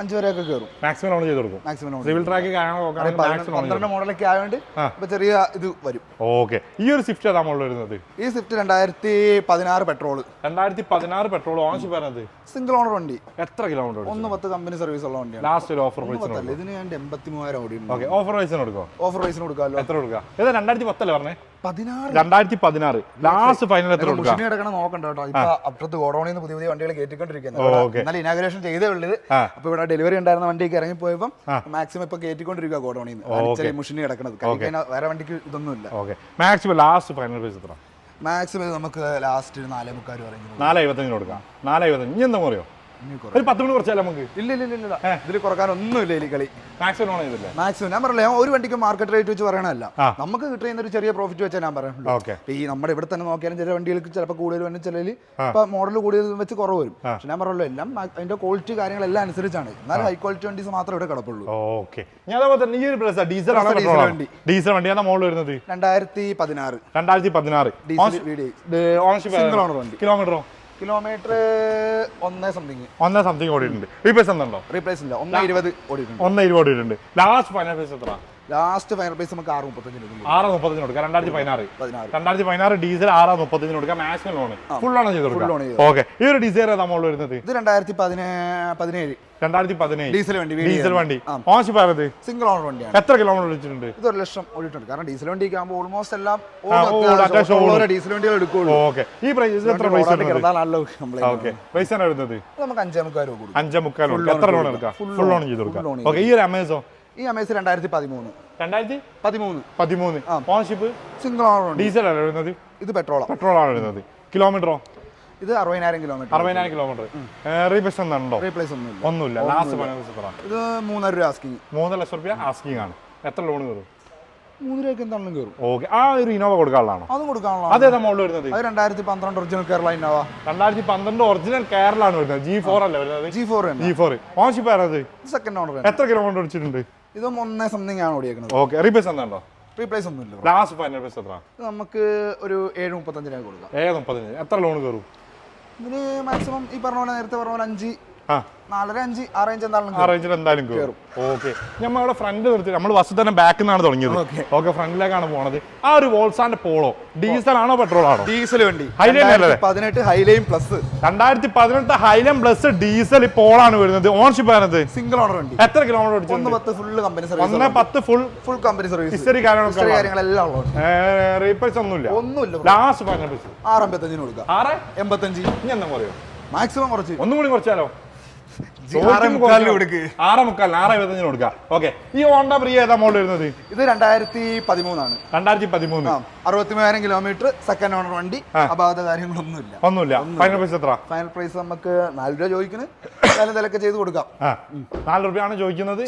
5 വരെയൊക്കെ കയറും. മാക്സിമം ലോൺ ചെയ്ത് കൊടുക്കും. മാക്സിമം സിവിൽ ട്രാക്ക് 12 മോഡലൊക്കെ ആയതുകൊണ്ട് ഇപ്പൊ ചെറിയ ഇത് വരും. ഓക്കെ, ഈ ഒരു സ്വിഫ്റ്റ് ഏതാ മോഡൽ വരുന്നത്? ഈ സ്വിഫ്റ്റ് 2016 പെട്രോൾ. 2016 പെട്രോൾ. ഓൺഷിപ്പ് പറഞ്ഞത്? സിംഗിൾ ഓണർ വണ്ടി. എത്ര കിലോമീറ്റർ? 1.10 കമ്പനി സർവീസ് ഉള്ള വണ്ടിയാണ്. ലാസ്റ്റ് ഒരു ഓഫർ പ്രൈസ് ഇതിന് ഞാൻ 83,000 ഓടിയുണ്ട്. ഓക്കെ, ഓഫർ പ്രൈസിന് കൊടുക്കാം. ഓഫർ പ്രൈസിന് കൊടുക്കാമല്ലോ. എത്ര കൊടുക്കാം? ഇത് 2010 അല്ലേ പറഞ്ഞേ? 2016. ലാസ്റ്റ് ഫൈനൽ എത്ര കൊടുക്കാം? നോക്കണ്ട കേട്ടോ. ഇപ്പൊ അപ്പുറത്ത് ഗോഡൌണിൽ നിന്ന് പുതിയ വണ്ടികൾ കയറ്റിക്കൊണ്ടിരിക്കുന്നത്. എന്നാൽ ഇനാഗുറേഷൻ ചെയ്തേ ഉള്ളത്. അപ്പൊ ഇവിടെ ഡെലിവറി ഉണ്ടായിരുന്ന വണ്ടിക്ക് ഇറങ്ങിപ്പോയപ്പോ മാക്സിമം ഇപ്പൊ കയറ്റിക്കൊണ്ടിരിക്കുക ഗോഡൌണിൽ നിന്ന്. മുഷിനി കിടക്കുന്നത് വേറെ വണ്ടിക്ക് ഇതൊന്നുമില്ല. മാക്സിമം ലാസ്റ്റ് ഫൈനൽ പ്രൈസ് എത്ര? മാക്സിമം നമുക്ക് ലാസ്റ്റ് 4.25 പറയുന്നത്. 4.75 കൊടുക്കാം. 4.75. ഇനി എന്താ പറയോ? ഒരു 10 മണി കുറച്ചാൽ നമുക്ക്? ഇല്ല ഇതിൽ കുറക്കാനൊന്നുമില്ല. ഈ കളി മാക്സിമം ലോൺ ചെയ്തില്ലേ? മാക്സിമം ഞാൻ പറയല്ലേ, ഒരു വണ്ടിക്ക് മാർക്കറ്റ് റേറ്റ് വെച്ച് പറയണല്ല. നമുക്ക് കിട്ടുന്ന ഒരു ചെറിയ പ്രോഫിറ്റ് വെച്ചാൽ ഞാൻ പറയുള്ളൂ. ഈ നമ്മുടെ ഇവിടെ തന്നെ നോക്കിയാലും ചില വണ്ടികൾക്ക് ചിലപ്പോൾ കൂടുതൽ വരും, ചിലതിൽ ഇപ്പൊ മോഡൽ കൂടുതൽ വെച്ച് കുറവ് വരും. പക്ഷെ ഞാൻ പറയുള്ളൂ എല്ലാം അതിന്റെ ക്വാളിറ്റി കാര്യങ്ങളെല്ലാം അനുസരിച്ചാണ്. എന്നാലും ഹൈ ക്വാളിറ്റി വണ്ടീസ് മാത്രമേ ഇവിടെ കിടപ്പുള്ളൂ. ഓക്കെ, ഞാൻ ഡീസൽ വണ്ടി. ഡീസൽ വണ്ടിയാണ് മോഡൽ വരുന്നത്? 2016. സിംഗിൾ ഓണർ വണ്ടി. കിലോമീറ്ററോ? കിലോമീറ്റർ 1 സംതിങ് ഓടിയിട്ടുണ്ട്. റീപ്ലേസ് എന്തുണ്ടോ? റീപ്ലേസ് ഇല്ല. 1.20 ഓടിയിട്ടുണ്ട്. 1.20 ഓടിയിട്ടുണ്ട്. ലാസ്റ്റ് ഫൈനൽ പ്രൈസ് എത്ര? ലാസ്റ്റ് ഫൈനൽ പ്രൈസ് നമുക്ക് 6.35 6.30 കൊടുക്കാം. 2016 ഡീസൽ 6.35 കൊടുക്കാം. മാക്സിമം ലോൺ ഫുൾ ഓൺ ചെയ്ത് കൊടുക്കാം. ഓക്കെ, ഈ ഒരു ഡിസൈർ നമ്മൾ വരുന്നത് ഇത് 2017 ഡീസൽ വണ്ടി ഓൺഷിപ്പ് ആയത് സിംഗിൾ ഓണർ വണ്ടിയാണ്. എത്ര കിലോമീറ്റർ ഓടിച്ചിട്ടുണ്ട്? ഇത് 1 ലക്ഷം ഓടിയിട്ടുണ്ട്. കാരണം ഡീസൽ വണ്ടിക്ക് ആകുമ്പോൾ ഓൾമോസ്റ്റ് എല്ലാം ഡീസൽ വണ്ടികൾ എടുക്കുള്ളൂ. ഓക്കെ, ഈ പ്രൈസ് എത്ര പ്രൈസ് പ്രൈസ് വരുന്നത്? നമുക്ക് 5.25 രൂപ കൊടുക്കും. 5.25 എത്ര ലോൺ എടുക്കാം? ഫുൾ ലോൺ ചെയ്ത് കൊടുക്കാം. ഓക്കെ, ഈ ഒരു അമേസോ ഈ അമേസ് 2013 ഓൺഷിപ്പ് സിംഗിൾ ഓണർ വണ്ടി. ഡീസൽ അല്ല വരുന്നത്? ഇത് പെട്രോൾ ആണ് വരുന്നത്. കിലോമീറ്ററോ? ഇത് 60,000 കിലോമീറ്റർ. 60,000 കിലോമീറ്റർ. റീപ്ലേസ് ഉണ്ടോ? റീപ്ലേസ് ഒന്നുമില്ല. ലാസ്റ്റ് ഇത് 3.5 രൂപ ആസ്കിങ്. 3 ലക്ഷം രൂപ ആസ്കിങ് ആണ്. എത്ര ലോൺ കയറും? 3 രൂപയ്ക്ക് എന്താണെങ്കിലും കയറും. ഓക്കെ, ആ ഒരു ഇനോവ കൊടുക്കാനുള്ളതാണോ? അതും കൊടുക്കാനുള്ള. അതേതാ മോഡൽ വരുന്നത്? അത് 2012 ഒറിജിനൽ കേരള ഇന്നോവ. 2012 ഒറിജിനൽ കേരളാണ് വരുന്നത്. G4 അല്ലേ വരുന്നത്? G4 ഓൺഷിപ്പ് ആണത്? Second owner. എത്ര കിലോമീറ്റർ ഓടിച്ചിട്ടുണ്ട്? ഇതും 1 സംതിങ് ആണ് ഓടിയേക്കുന്നത്. ഓക്കെ, റീപ്ലേസ് എന്താണോ? റീപ്ലേസ് ഒന്നുമില്ല. ലാസ്റ്റ് ഫൈനൽ പ്രൈസ് എത്ര? നമുക്ക് ഒരു 7.35 കൊടുക്കാം. 7.35. എത്ര ലോൺ കയറും? ഇതിന് മാക്സിമം ഈ പറഞ്ഞ പോലെ നേരത്തെ പറഞ്ഞ പോലെ 5, 4, 5 ആ റേഞ്ച് എന്തായാലും കയറും. ഓക്കെ, നമ്മളുടെ ഫ്രണ്ട് നിർത്തി നമ്മൾ ബസ് തന്നെ ബാക്കിൽ നിന്നാണ് തുടങ്ങിയത്. ഓക്കെ, ഫ്രണ്ടിലേക്കാണ് പോണത്. ആ ഒരു വോൾസാന്റെ പോളോ ഡീസൽ ആണോ പെട്രോൾ ആണോ? ഡീസൽ വണ്ടി. 2018 Highline plus. 2018 Highline plus diesel പോളാണ് വരുന്നത്. ഓൺഷിപ്പ് ആണത്? സിംഗിൾ ഓണർ വണ്ടി. എത്ര കിലോമീറ്റർ ഓടിച്ചു? 1.10 full company service. 1.10 full company service. History കാര്യങ്ങളെല്ലാം ഉള്ളത്. റീപ്ലേസ് ഒന്നുമില്ല. ലാസ്റ്റ് ഫൈനൽ പ്രൈസ് 6.85 കൊടുക്കാം. 6.85. ഇനി എന്താ പറയോ? മാക്സിമം കുറച്ച് ഒന്നും കൂടി കുറച്ചാലോ? 6.25 കൊടുക്കുക. 6.25 കൊടുക്കാം. ഓക്കെ, ഈ ഹോണ്ട ബ്രിയ ഏതാ മോഡൽ വരുന്നത്? ഇത് 2013 ആണ്. 2013. 63,000 കിലോമീറ്റർ. സെക്കൻഡ് ഓണർ വണ്ടി. അപാകത കാര്യങ്ങളൊന്നുമില്ല. ഫൈനൽ പ്രൈസ് എത്ര? ഫൈനൽ പ്രൈസ് നമുക്ക് 4 രൂപ ചോദിക്കുന്നത്. വിലക്ക് ചെയ്ത് കൊടുക്കാം. 4 രൂപയാണ് ചോദിക്കുന്നത്.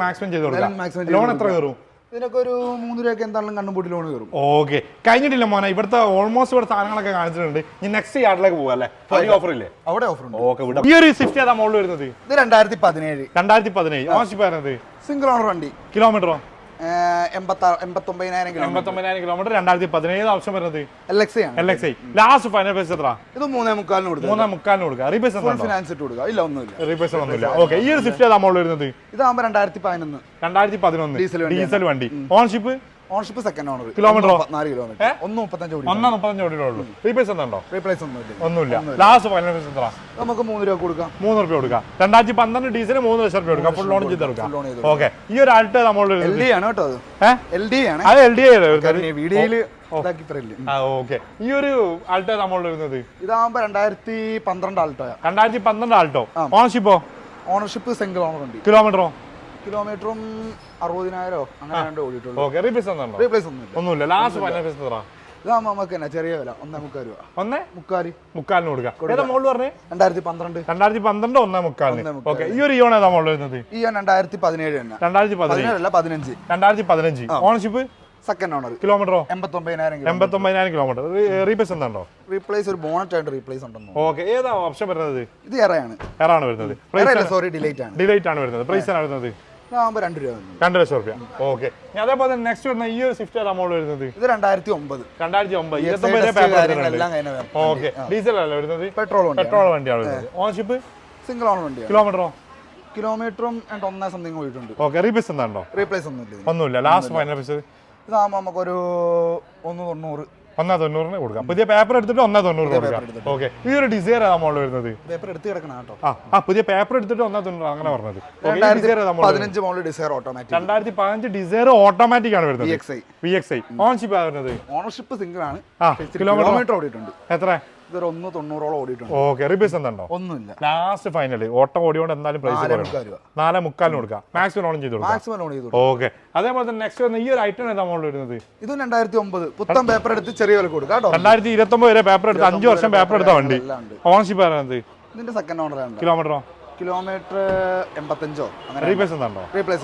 മാക്സിമം ചെയ്ത് കൊടുക്കാം. ലോൺ എത്ര കയറും? ഇതിനൊക്കെ ഒരു 3 രൂപയ്ക്ക് എന്തായാലും കണ്ണുപൂട്ടി ലോൺ കയറും. ഓക്കെ, കഴിഞ്ഞിട്ടില്ല മോനെ. ഇവിടുത്തെ ഓൾമോസ്റ്റ് ഇവിടെ സാധനങ്ങളൊക്കെ കാണിച്ചിട്ടുണ്ട്. ഇനി നെക്സ്റ്റ് യാർഡിലേക്ക് പോകാം അല്ലേ? ഓഫർ ഇല്ലേ? അവിടെ ഓഫർ ഉണ്ട്. ഓക്കെ, ഈ ഒരു സ്വിഫ്റ്റ് ഏതാ മോഡൽ വരുന്നത്? ഇത് 2017. ഓൺഷിപ്പ് വരുന്നത്? സിംഗിൾ ഓണർ വണ്ടി. കിലോമീറ്ററോ? 89,000 കിലോമീറ്റർ. 2017 ഓപ്ഷൻ വരുന്നത് LXi ആണ്. ലാസ്റ്റ് ഫൈനൽ പ്രൈസ് എത്ര? ഇത് 3.25 കൊടുക്കാം. 3.25 കൊടുക്കാം. റീപ്ലേസ് ഫിനാൻസ് ഇട്ട് കൊടുക്കാം. ഇല്ല, ഒന്നുമില്ല. റീപ്ലേസ് ഒന്നുമില്ല. ഓക്കെ, ഈ ഒരു സ്വിഫ്റ്റ് ഏതാ മോഡൽ വരുന്നത്? ഇതാകുമ്പോൾ 2011 ഡീസൽ വണ്ടി. Ownership second owner. കിലോമീറ്ററോ? 4 കിലോമീറ്റർ. 1.35 ഓടിയുള്ളൂ. റീപ്ലേസ് ഉണ്ടോ? റീപ്ലേസ് ഒന്നുമില്ല. ലാസ്റ്റ് ഫൈനൽ പ്രൈസ് എത്ര? നമുക്ക് 3 രൂപ കൊടുക്കാം. 3 രൂപ കൊടുക്കാം. 2012 ഡീസൽ 3 ലക്ഷം രൂപ കൊടുക്കാം. ഫുൾ ലോൺ ചെയ്ത് കൊടുക്കാം. ഓക്കെ, ഈ ഒരു ആൾട്ടോ നമ്മൾ LD ആണ് കേട്ടോ. അത് LD ആണ്. അത് LD വീഡിയോയിൽ. ഓക്കെ, ഈ ഒരു ആൾട്ടോ നമ്മൾ വരുന്നത്? ഇതാകുമ്പോ 2012 ആൾട്ടോ. 2012 ആൾട്ടോ. ഓൺഷിപ്പോ? ഓണർഷിപ്പ് സിംഗിൾ ഓണർ വണ്ടി. കിലോമീറ്ററും 60,000 അങ്ങനെ ഓടിയിട്ടുള്ളൂ. ഓക്കെ, റീപ്ലേസ് ഒന്നുമില്ല. ലാസ്റ്റ് ഫൈനൽ പ്രൈസ് എത്ര? ഇതാകുമ്പോ നമുക്ക് തന്നെ ചെറിയ വില 1.25 രൂപ. 1.25 കൊടുക്കാം. ഏതാ മോഡൽ പറഞ്ഞേ? 2012. 2012 1.25. ഓക്കെ, ഈ ഒരു ഇയോൺ ഏതാ മോഡൽ വരുന്നത്? ഈ 2017 തന്നെ. 2015. Ownership second owner. കിലോമീറ്ററോ? 89,000 കിലോമീറ്റർ. റീപ്ലേസ് എന്താണോ? റീപ്ലേസ് ഒരു ബോണറ്റ് ആയിട്ട് റീപ്ലേസ് ഉണ്ടെന്നോ. ഓക്കെ, ഏതാ ഓപ്ഷൻ വരുന്നത്? ഇത് എറയാണ് വരുന്നത്. ഡിലൈറ്റ് ആണ് വരുന്നത്. പ്രൈസ് ആണ് വരുന്നത്? 2 രൂപ. 2 ലക്ഷം രൂപ. ഓക്കെ, അതേപോലെ നെക്സ്റ്റ് വരുന്ന ഈ ഒരു സ്വിഫ്റ്റ് ഏതാ മോഡൽ വരുന്നത്? ഇത് 2009. 29 ഓക്കെ, ഡീസൽ അല്ല വരുന്നത്? പെട്രോൾ വണ്ടിയാണ് വരുന്നത്. ഓൺഷിപ്പ് സിംഗിൾ ഓണർ വണ്ടിയാണ്. കിലോമീറ്ററും 1 സംതിങ് പോയിട്ടുണ്ട്. ഓക്കെ, റീപ്ലേസ് എന്താണോ? റീപ്ലേസ് ഒന്നുമില്ല. ലാസ്റ്റ് ഫൈനൽ പ്രൈസ് ഇതാകുമ്പോൾ നമുക്കൊരു 1.90. 1.90 കൊടുക്കാം. പുതിയ പേപ്പർ എടുത്തിട്ട് 1.90 കൊടുക്കാം. ഓക്കെ, ഈ ഒരു ഡിസൈർ ഏതാ മോഡൽ വരുന്നത്? പേപ്പർ എടുത്ത് കിടക്കണം കേട്ടോ. പുതിയ പേപ്പർ എടുത്തിട്ട് 1.90 അങ്ങനെ പറഞ്ഞത്. 2015 model Dzire automatic. 2015 Dzire automatic ആണ് വരുന്നത്. VXi. ഓൺഷിപ്പ് വരുന്നത്? ഓണർഷിപ്പ് സിംഗിൾ ആണ്. കിലോമീറ്റർ ഓടിയിട്ടുണ്ട്. എത്ര? ഇതൊരു 1.90 ഓടിയിട്ടുണ്ട്. ഓക്കെ, റീപ്ലേസ് എന്താണോ? ഒന്നുമില്ല. ലാസ്റ്റ് ഫൈനൽ ഓട്ടം ഓടിയോണ്ട് എന്തായാലും പ്രൈസ് 4.25 കൊടുക്കാം. മാക്സിമം ലോൺ ചെയ്ത് കൊടുക്കാം. ഓക്കെ, അതേപോലെ തന്നെ നെക്സ്റ്റ് വരുന്ന ഈ ഒരു ഐറ്റം ഏതാ മോഡൽ വരുന്നത്? ഇത് 2009 പുത്തൻ പേപ്പർ എടുത്ത് ചെറിയ വില കൊടുക്കാം. 2029 വരെ പേപ്പർ എടുത്ത് 5 വർഷം പേപ്പർ എടുത്ത വണ്ടി. ഓൺഷിപ്പ് പറയുന്നത്? ഇതിന്റെ സെക്കൻഡ് ഓണർ ആണ്. കിലോമീറ്ററോ? 85 അങ്ങനെ. റീപ്ലേസ് എന്താണോ? റീപ്ലേസ്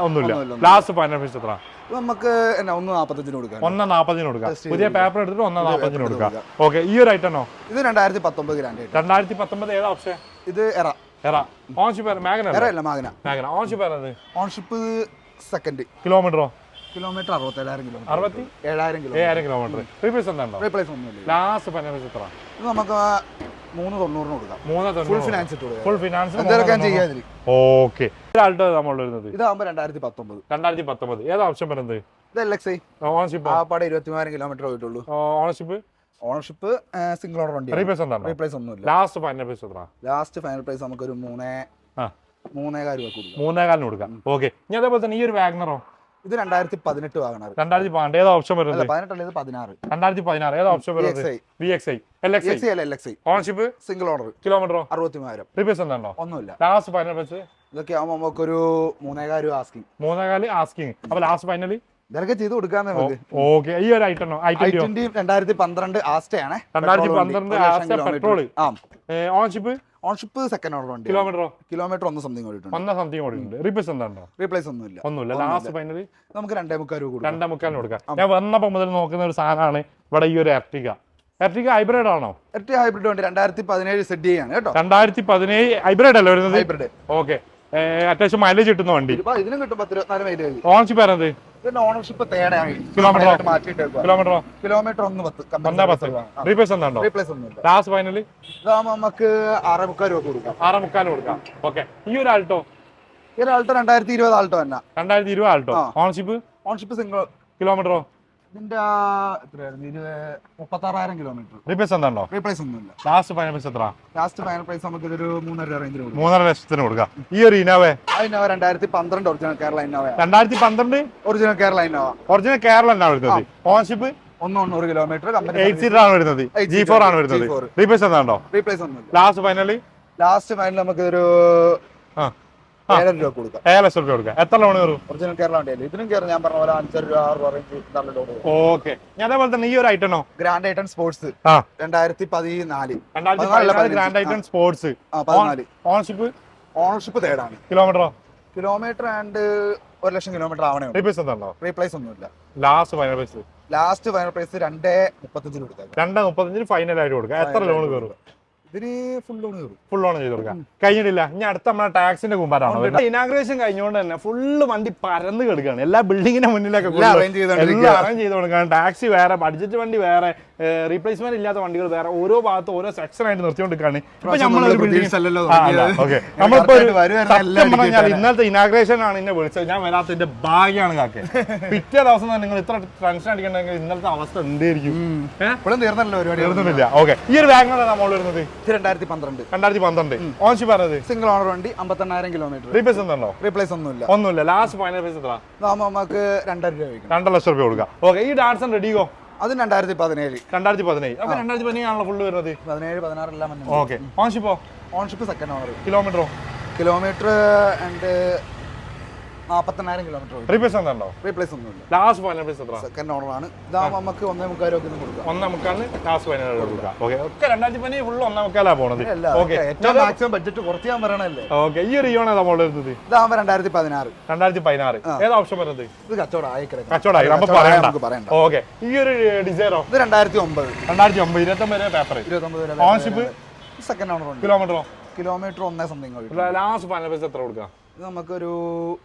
ഒന്നുമില്ല. ലാസ്റ്റ് ഫൈനൽ പ്രൈസ് എത്ര? നമുക്ക് 1.45 കൊടുക്കാം. 1.40 കൊടുക്കാം. പുതിയ പേപ്പർ എടുത്തിട്ട് 1.40 കൊടുക്കാം. ഓക്കെ, ഈ ഒരു ഐറ്റം ഇത് 2019 ഗ്രാൻഡ്. 2019 ഏതാ ഓപ്ഷൻ? ഇത് എറ. ഓൺഷിപ്പ് മാഗ്ന. ഓൺഷിപ്പ് പറയുന്നത്? Ownership second. കിലോമീറ്ററോ? Kilometre 67,000 kilometre. 67,000 കിലോമീറ്റർ. റീപ്ലേസ് എന്താണോ? റീപ്ലേസ് ഒന്നുമില്ല. ലാസ്റ്റ് ഫൈനൽ പ്രൈസ് എത്ര? ഇത് നമുക്ക് 390 കൊടുക്കാം. 390 ഫുൾ ഫിനാൻസ് ഇട്ട് കൊടുക്കാം. ഫുൾ ഫിനാൻസ് എന്തൊക്കെ ഞാൻ ചെയ്യാതിരി. ഓക്കെ. ആൾട്ടോ നമ്മൾ വരുന്നത് ഇതാകുമ്പോൾ 2019. 2019 ഏതാ ഓപ്ഷൻ വരുന്നത്? ഇത് LXi. ഓണർഷിപ്പ് ആ പാടെ 23,000 കിലോമീറ്റർ പോയിട്ടുള്ളൂ. ഓണർഷിപ്പ് സിംഗിൾ ഓണർ വണ്ടി. റീപ്ലേസ് ഒന്നുമില്ല. ലാസ്റ്റ് ഫൈനൽ പ്രൈസ് എത്ര? ലാസ്റ്റ് ഫൈനൽ പ്രൈസ് നമുക്കൊരു 3,400 രൂപ കൊടുക്കാം. 3,400 കൊടുക്കാം. ഓക്കെ. ഇനി അതേപോലെ തന്നെ ഈ ഒരു വാഗ്നറോ? ഇത് 2018 വാഗണർ. 2018 ഏതാ ഓപ്ഷൻ വരുന്നത്? 18 16. 2016 ഏതാ ഓപ്ഷൻ വരുന്നത്? VXi. LXi. Ownership single owner. കിലോമീറ്ററോ? 63,000. റീപ്ലേസ് എന്താണോ? ഒന്നുമില്ല. ലാസ്റ്റ് ഫൈനൽ പ്രൈസ് ഇതൊക്കെ ആവുമ്പോൾ നമുക്കൊരു 3,400 രൂപ ആസ്കിങ്. 3,400 ആസ്കിങ്. അപ്പൊ ലാസ്റ്റ് ഫൈനലി ഇതൊക്കെ ചെയ്ത് കൊടുക്കാന്ന് നമുക്ക്. ഓക്കെ. ഈ ഒരു ഐറ്റം 2012 ആസ്റ്റയാണ്. 2012 Asta petrol. Ownership second owner വണ്ടി. കിലോമീറ്റർ 1 സംതിങ് ഓടിയിട്ടുണ്ട്. 1 സംതിങ് ഓടിയിട്ടുണ്ട്. റീപ്ലേസ് എന്താണോ? റീപ്ലേസ് ഒന്നുമില്ല. ലാസ്റ്റ് ഫൈനലി നമുക്ക് 2,300 രൂപ കൊടുക്കാം. 2,300 കൊടുക്കാം. ഞാൻ വന്നപ്പോൾ മുതൽ നോക്കുന്ന ഒരു സാധനമാണ് ഇവിടെ ഈ ഒരു എർട്ടിക ഹൈബ്രിഡ് ആണോ? എർട്ടിക ഹൈബ്രിഡ് വണ്ടി 2017 ZDI ആണ് കേട്ടോ. 2017 ഹൈബ്രിഡ് അല്ലേ വരുന്നത്? ഹൈബ്രിഡ്. ഓക്കെ. അത്യാവശ്യം മൈലേജ് കിട്ടുന്ന വണ്ടി. ഇതിനും കിട്ടും 24 മൈലേജ്. ഓണർഷിപ്പ് വരുന്നത്? ഓണർഷിപ്പ് തേടാണ്. കിലോമീറ്റർ 110. റീപ്ലേസ് എന്താണോ? റീപ്ലേസ് ഒന്നുമില്ല. ലാസ്റ്റ് ഫൈനലി ഇതാകുമ്പോൾ നമുക്ക് 6,300 രൂപ കൊടുക്കാം. 6,300 കൊടുക്കാം. ഓക്കെ. ഈ ഒരു ആൾട്ടോ? ഈ ഒരു ആൾട്ടോ 2020 ആൾട്ടോ തന്നെ. 2020 ആൾട്ടോ. Ownership single. കിലോമീറ്ററോ? ഇതിന്റെ 36,000 കിലോമീറ്റർ. റീപ്ലേസ് എന്താണോ? റീപ്ലേസ് ഒന്നുമില്ല. ലാസ്റ്റ് ഫൈനൽ പ്രൈസ് എത്ര? ലാസ്റ്റ് ഫൈനൽ പ്രൈസ് നമുക്ക് ഇതൊരു 3,500 റേഞ്ചിൽ കൊടുക്കാം. 3,500 ലക്ഷത്തിന് കൊടുക്കാം. ഈ ഒരു Innova? Innova 2012 original Kerala Innova. 2012 original Kerala Innova. Original Kerala എന്നാണ് വരുന്നത്. Ownership 190 kilometre. 8 സീറ്റർ ആണ് വരുന്നത്. G4 ആണ് വരുന്നത്. റീപ്ലേസ് എന്താണോ? റീപ്ലേസ് ഒന്നുമില്ല. ലാസ്റ്റ് ഫൈനൽ നമുക്ക് ഒരു 7,000 രൂപ കൊടുക്കാം. 7,00,000 രൂപ കൊടുക്കാം. എത്ര ലോൺ കയറും? ഒറിജിനൽ കേരള വണ്ടിയല്ലേ. ഇതിനും കയറി ഞാൻ പറഞ്ഞ പോലെ 5 രൂപ 6 റേഞ്ച് നല്ല ലോൺ. ഓക്കെ. ഞാൻ അതേപോലെ തന്നെ ഈ ഒരു ഐറ്റനോ? Grand i ten sports 2014. Grand i ten sports 14. Ownership തേടാണ്. കിലോമീറ്റർ ആൻഡ് 1,00,000 കിലോമീറ്റർ ആവണേ. റീപ്ലേസ് എന്താണോ? റീപ്ലേസ് ഒന്നുമില്ല. ലാസ്റ്റ് ഫൈനൽ പ്രൈസ് 2,35 കൊടുക്കാം. 2,35 ഫൈനൽ ആയിട്ട് കൊടുക്കാം. എത്ര ലോൺ കയറും? ഇതിന് ഫുൾ ലോൺ കയറും. ഫുൾ ലോൺ ചെയ്ത് കൊടുക്കാം. കഴിഞ്ഞിട്ടില്ല. ഇനി അടുത്ത നമ്മളെ ടാക്സിന്റെ കുമ്പാരാണോ? ഇനാഗ്രേഷൻ കഴിഞ്ഞുകൊണ്ട് തന്നെ ഫുള്ള് വണ്ടി പരന്ന് കിടക്കുകയാണ്. എല്ലാ ബിൽഡിങ്ങിന്റെ മുന്നിലൊക്കെ അറേഞ്ച് ചെയ്ത് കൊടുക്കുകയാണ്. ടാക്സി വേറെ, ബഡ്ജറ്റ് വണ്ടി വേറെ, റീപ്ലേസ്മെന്റ് ഇല്ലാത്ത വണ്ടികൾ വേറെ, ഓരോ ഭാഗത്ത് ഓരോ സെക്ഷൻ ആയിട്ട് നിർത്തിക്കൊണ്ടിരിക്കുകയാണ്. ഇപ്പൊ നമ്മളൊരു ഇന്നത്തെ ഇനാഗ്രേഷൻ ആണ് എന്നെ വിളിച്ചത്. ഞാൻ വരാത്തതിന്റെ ഭാഗ്യമാണ് കാക്കെ. പിറ്റേ ദിവസം തന്നെ നിങ്ങൾ ഇത്ര ടെൻഷൻ അടിക്കണമെങ്കിൽ ഇന്നത്തെ അവസ്ഥ എന്തായിരിക്കും? തീർന്നില്ല. ഓക്കെ. ഈ ഒരു വാഗണർ നമ്മൾ വരുന്നത് 2012. ഓണർഷിപ്പ് പറഞ്ഞത്? സിംഗിൾ ഓണർ വണ്ടി 58,000 കിലോമീറ്റർ. റീപ്ലേസ് എന്താണോ? റീപ്ലേസ് ഒന്നുമില്ല. ലാസ്റ്റ് ഫൈനൽ പ്രൈസ് എത്ര? നമുക്ക് 2,00,000 രൂപ. 2,00,000 രൂപ കൊടുക്കാം. ഓക്കെ. ഈ ഡാൻസൺ റെഡിഗോ? അത് 2017. 2017. അപ്പൊ 2017 ആണല്ലോ ഫുള്ള് വരുന്നത്. 17, 16 എല്ലാം. Okay. Ownership second owner. Kilometre and 40,000 kilometre. Replace എന്താണോ? റീപ്ലേസ് ഒന്നുമില്ല. ലാസ്റ്റ് ഫൈനൽ പ്രൈസ് എത്ര? സെക്കൻഡ് ഓണർ ആണ്. ഇതാകുമ്പോൾ നമുക്ക് 1,300 രൂപ കൊടുക്കാം. 1,300 ലാസ്റ്റ് ഫൈനൽ കൊടുക്കാം. ഓക്കെ. ഒക്കെ 2017 ഫുള്ള് 1,300 പോണത്. ഓക്കെ. ഏറ്റവും മാക്സിമം ബഡ്ജറ്റ് കുറച്ച് ഞാൻ പറയണല്ലേ. ഓക്കെ. ഈ ഒരു ഇയോണ നമ്മൾ വരുന്നത്? ഇതാകുമ്പോൾ 2016. 2016. ഏതാ ഓപ്ഷൻ വരുന്നത്? ഇത് കച്ചവടമായി. ഓക്കെ. ഈ ഒരു ഡിസൈറോ? ഇത് 2009. 29 പേപ്പർ. ഓണർഷിപ്പ് സെക്കൻഡ് ഓണർ ഉണ്ട്. Kilometre 1 something. Last final price എത്ര കൊടുക്കാം? ഇത് നമുക്കൊരു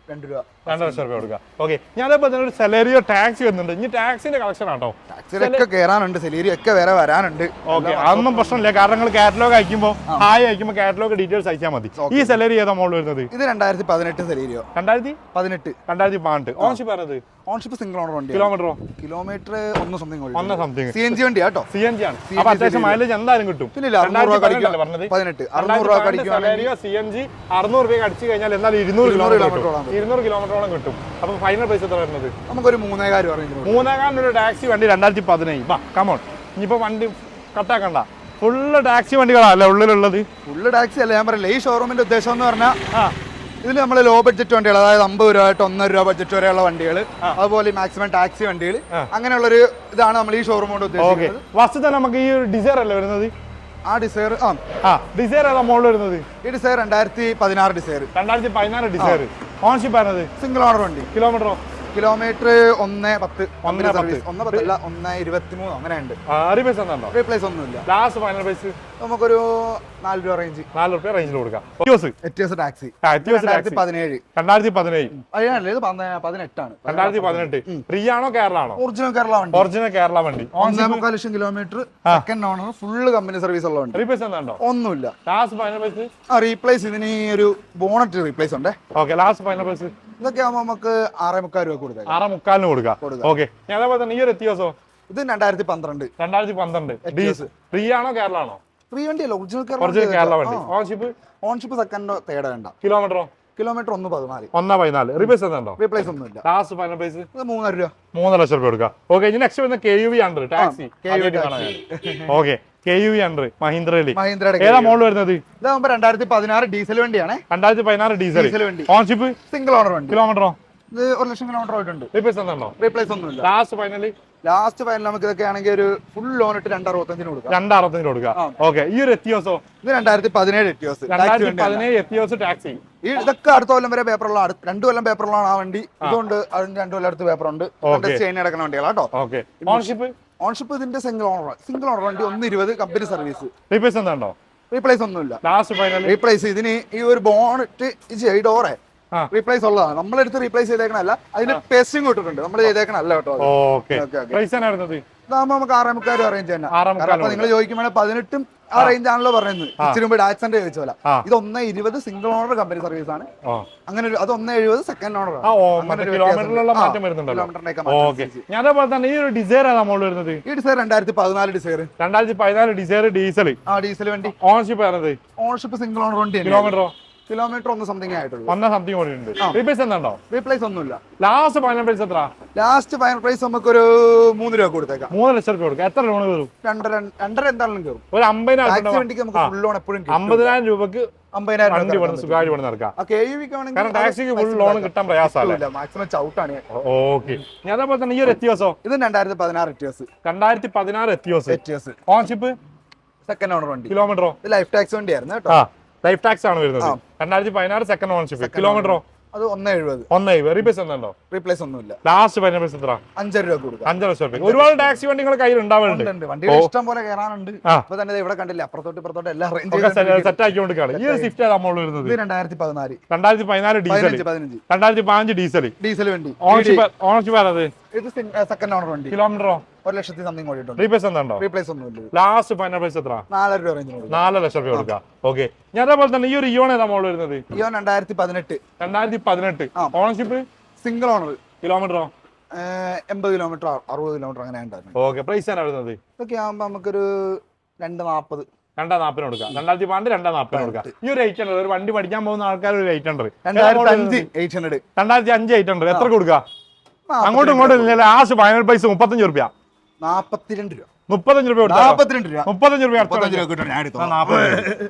2 രൂപ. 2,00,000 രൂപ കൊടുക്കാം. ഓക്കെ. ഞാൻ അതേപോലെ തന്നെ ഒരു സെലേറിയോ ടാക്സി വരുന്നുണ്ട്. ഇനി ടാക്സിന്റെ കളക്ഷൻ ആട്ടോ. ടാക്സിയിലൊക്കെ കയറാനുണ്ട്. സെലേരി ഒക്കെ വേറെ വരാനുണ്ട്. ഓക്കെ. അതൊന്നും പ്രശ്നമില്ല. കാരണം നിങ്ങൾ കാറ്റലോഗ് അയക്കുമ്പോൾ കാറ്റലോഗ് ഡീറ്റെയിൽസ് അയച്ചാൽ മതി. ഈ സെലേരി ഏതാ മോഡൽ വരുന്നത്? ഇത് 2018 സെലേരിയോ. 2018. ഓണർഷിപ്പ് പറഞ്ഞത്? ഓണർഷിപ്പ് സിംഗിൾ ഓണർ വണ്ടി. Kilometre 1 something. CNG വണ്ടി കേട്ടോ. CNG ആണ്. അപ്പൊ അത്യാവശ്യം മൈലേജ് എന്തായാലും കിട്ടും. പിന്നെ 600 രൂപ പറഞ്ഞത്. 600 രൂപ കടിക്കുകയാണെങ്കിൽ CNG 600 രൂപ അടിച്ചു കഴിഞ്ഞാൽ എന്നാൽ 200 കിലോമീറ്ററോളം കിട്ടും. അപ്പൊ ഫൈനൽ പ്രൈസ് എത്ര വരുന്നത്? നമുക്കൊരു 3,000 രൂപ. 3,000 ഒരു ടാക്സി വണ്ടി 2017. വാ കമോൺ. ഇനിയിപ്പോ വണ്ടി കട്ടാക്കണ്ട. ഫുള്ള് ടാക്സി വണ്ടികളല്ലേ ഉള്ളിലുള്ളത്? ഫുള്ള് ടാക്സി അല്ല ഞാൻ പറയില്ല. ഈ ഷോറൂമിന്റെ ഉദ്ദേശം എന്ന് പറഞ്ഞാൽ ഇതിൽ നമ്മൾ ലോ ബഡ്ജറ്റ് വണ്ടികൾ, അതായത് 50 രൂപ തൊട്ട് 1,00,000 രൂപ ബഡ്ജറ്റ് വരെയുള്ള വണ്ടികൾ, അതുപോലെ മാക്സിമം ടാക്സി വണ്ടികൾ, അങ്ങനെയുള്ളൊരു ഇതാണ് നമ്മൾ ഈ ഷോറൂം കൊണ്ട് ഉദ്ദേശിക്കുന്നത്. ഫസ്റ്റ് തന്നെ നമുക്ക് ഈ ഡിസൈർ അല്ലേ വരുന്നത്? ആ ഡിസൈർ ഡിസൈർ ഏതാ മോഡൽ വരുന്നത്? ഈ ഡിസൈർ 2016 ഡിസൈർ. 2016 ഡിസൈർ. ഓണർഷിപ്പ് ആണത്? സിംഗിൾ ഓണർ വണ്ടി. കിലോമീറ്റർ 1.10 1.10 1.23 അങ്ങനെ ഉണ്ട്. റീപ്ലേസ് ഒന്നുമില്ല. ലാസ്റ്റ് ഫൈനൽ പ്രൈസ് നമുക്കൊരു 4 രൂപ റേഞ്ച്, 4 രൂപ റേഞ്ചിൽ കൊടുക്കാം. എറ്റിയോസ് ടാക്സി 2017 അതിനല്ലേ ഇത് 18ആണ്. 2018 ഫ്രീ ആണോ കേരള ആണോ? ഒറിജിനൽ കേരള വണ്ടി. ഒറിജിനൽ കേരള വണ്ടി. 1.4 ലക്ഷം kilometre second owner, full company service ഉള്ള വണ്ടി. റീപ്ലേസ് എന്താണോ? ഒന്നുമില്ല. ലാസ്റ്റ് ഫൈനൽ പ്രൈസ് റീപ്ലേസ് ഇതിന് ഒരു ബോണറ്റ് റീപ്ലേസ് ഉണ്ട്. ഓക്കെ, ലാസ്റ്റ് ഫൈനൽ പ്രൈസ് ഇതൊക്കെ ആകുമ്പോൾ നമുക്ക് 6.25 രൂപ കൊടുക്കാം. 6.25 കൊടുക്കാം. ഓക്കെ, ഞാൻ അതേപോലെ തന്നെ ഈ ഒരു എത്തിയോസോ ഇത് 2012 ഫ്രീ ആണോ കേരള ആണോ? ഫ്രീ വണ്ടിയല്ല, ഒറിജിനൽ കേരള വണ്ടി. ഓൺഷിപ്പ് സെക്കൻഡോ തേർഡോ വേണ്ട. കിലോമീറ്ററോ? കിലോമീറ്റർ 1.14. 1.14. റീപ്ലേസ് എന്താണോ? റീപ്ലേസ് ഒന്നുമില്ല. ലാസ്റ്റ് ഫൈനൽ പ്രൈസ് 3 രൂപ. 3 ലക്ഷം രൂപ കൊടുക്കാം. ഓക്കെ, ഇനി നെക്സ്റ്റ് വരുന്ന KUV ഉണ്ട് ടാക്സി. ഓക്കെ, KUV ഉണ്ട് മഹീന്ദ്രയില്. ഏതാ മോഡൽ വരുന്നത്? ഇതാകുമ്പോ 2016 ഡീസൽ വണ്ടിയാണ്. 2016 ഡീസൽ വണ്ടി. ഓൺഷിപ്പ് സിംഗിൾ ഓണർ വണ്ടി. കിലോമീറ്ററോ? ഇത് 1 ലക്ഷം കിലോമീറ്റർ ആയിട്ടുണ്ട്. റീപ്ലേസ് എന്താണോ? റീപ്ലേസ് ഒന്നുമില്ല. ലാസ്റ്റ് ഫൈനൽ നമുക്ക് ഇതൊക്കെ ആണെങ്കിൽ ഒരു ഫുൾ ലോൺ ഇട്ട് 2.65 കൊടുക്കാം. 2.65 കൊടുക്കാം. ഓക്കെ, ഈ ഒരു എത്തിയോസോ? ഇത് 2017 എത്തിയോസ്. 2017 Etios taxi. ഇതൊക്കെ അടുത്ത കൊല്ലം വരെ പേപ്പറുള്ള 2 കൊല്ലം പേപ്പറുള്ളതാണ് ആ വണ്ടി. ഇതുകൊണ്ട് അതിന് 2 കൊല്ലം അടുത്ത് പേപ്പറുണ്ട്. നടക്കുന്ന വണ്ടികളാട്ടോ. ഓൺഷിപ്പ് ഇതിന്റെ സിംഗിൾ ഓണർ വണ്ടി 1.20 കമ്പനി സർവീസ്. റീപ്ലേസ് എന്താണോ? റീപ്ലേസ് ഒന്നുമില്ല. ലാസ്റ്റ് ഫൈനൽ റീപ്ലേസ് ഇതിന് ഈ ഒരു ബോണറ്റ് ഈ ഡോറെ റീപ്ലേസ് ഉള്ളതാണ്. നമ്മളെടുത്ത് റീപ്ലേസ് ചെയ്തേക്കണല്ല, അതിന് പേസ്റ്റിംഗ് ഇട്ടിട്ടുണ്ട്. നമ്മൾ ചെയ്തേക്കണല്ല കേട്ടോ. ഇതാകുമ്പോ നമുക്ക് 6.25 അറേഞ്ച് തന്നെ. അപ്പൊ നിങ്ങൾ ചോദിക്കുമ്പോൾ 18 ആ റേഞ്ച് ആണല്ലോ പറയുന്നത്. ഇച്ചിരി മുമ്പ് ഡാക്സന്റെ ചോദിച്ച പോലെ. ഇത് 1.20 സിംഗിൾ ഓണർ കമ്പനി സർവീസ് ആണ്. അങ്ങനെ അത് 1.70 സെക്കൻഡ് ഓണർ ആണ്. ഈ Dzire 2014 Dzire. 2014 Dzire diesel. Diesel വണ്ടി. ഓൺഷിപ്പ് സിംഗിൾ ഓണർ വണ്ടി. കിലോമീറ്റർ 1 സംതിങ് ആയിട്ടുള്ളൂ. 1 സംതിങ് ഓടിയിട്ടുണ്ട്. റീപ്ലേസ് എന്താണോ? റീപ്ലേസ് ഒന്നുമില്ല. ലാസ്റ്റ് ഫൈനൽ പ്രൈസ് എത്ര? ലാസ്റ്റ് ഫൈനൽ പ്രൈസ് നമുക്കൊരു 3 രൂപ കൊടുത്തേക്കാം. 3 ലക്ഷം രൂപ കൊടുക്കാം. എത്ര ലോൺ കയറും? 2.5 എന്തായാലും കയറും. ഒരു 50,000 വണ്ടിക്ക് നമുക്ക് ഫുൾ ലോൺ എപ്പോഴും 50,000 രൂപക്ക് 50,000 സുഖമായിട്ട് കൊണ്ട് നടക്കാം. കാരണം ടാക്സിക്ക് ഫുൾ ലോൺ കിട്ടാൻ പ്രയാസമല്ല. മാക്സിമം ചൗട്ടാണ്. ഓക്കെ, ഞാൻ അതേപോലെ തന്നെ ഈ ഒരു എത്തിയോസോ? ഇത് 2016 Etios. 2016 Etios. Ownership second owner വണ്ടി. കിലോമീറ്ററോ? ഇത് ലൈഫ് ടാക്സ് വണ്ടിയായിരുന്നു കേട്ടോ. ലൈഫ് ടാക്സ് ആണ് വരുന്നത്. 2016 സെക്കൻഡ് ഓൺഷിപ്പ്. കിലോമീറ്ററോ? അത് 1.70. 1.70. റീപ്ലേസ് എന്താണോ? റീപ്ലേസ് ഒന്നുമില്ല. ലാസ്റ്റ് ഫൈനൽ പ്രൈസ് എത്ര? 5 രൂപ കൊടുക്കാം. 5 ലക്ഷം രൂപ. ഒരുപാട് ടാക്സി വണ്ടി നിങ്ങളുടെ കയ്യിൽ ഉണ്ടാവുന്നുണ്ട്. വണ്ടികൾ ഇഷ്ടം പോലെ കയറാനുണ്ട്. ഇപ്പൊ തന്നെ ഇവിടെ കണ്ടില്ല, അപ്പുറത്തോട്ട് ഇപ്പുറത്തോട്ട് എല്ലാം സെറ്റ് ആക്കിക്കൊണ്ടിരിക്കുകയാണ്. ഈ ഒരു സ്വിഫ്റ്റ് ആണ് നമ്മൾ വരുന്നത്. 2014 ഡീസൽ. 2015 ഡീസൽ. ഡീസൽ വണ്ടി. ഓണർഷിപ്പ് ആണത്? ഇത് സെക്കൻഡ് ഓണർ വണ്ടി. കിലോമീറ്ററോ? 1 ലക്ഷത്തി സംതിങ് ഓടിയിട്ടുണ്ട്. റീപ്ലേസ് എന്താണോ? റീപ്ലേസ് ഒന്നുമില്ല. ലാസ്റ്റ് ഫൈനൽ പ്രൈസ് എത്ര? 4 രൂപ റേഞ്ച്. 4 ലക്ഷം രൂപ കൊടുക്കാം. ഓക്കെ, ഞാൻ അതേപോലെ തന്നെ ഈ ഒരു ഇയോൺ ഏതാ മോഡൽ വരുന്നത്? ഇയോൺ 2018. Ownership single owner. കിലോമീറ്ററോ? 80 കിലോമീറ്റർ 60 കിലോമീറ്റർ അങ്ങനെ ഉണ്ടായിരുന്നു. ഓക്കെ, പ്രൈസ് ആണ് വരുന്നത്? ഇതൊക്കെ ആകുമ്പോ നമുക്കൊരു 2.40. 2.40 കൊടുക്കാം. 2012 2.40 കൊടുക്കാം. ഈ ഒരു 800 ഒരു വണ്ടി പഠിക്കാൻ പോകുന്ന ആൾക്കാർ ഒരു 800. 2005 800. 2005 800 എത്ര കൊടുക്കാം? അങ്ങോട്ടും ഇങ്ങോട്ടും ലാസ്റ്റ് ഫൈനൽ പ്രൈസ് 35 രൂപ. 42 രൂപ. 35 രൂപ. 42 രൂപ. 35 രൂപ.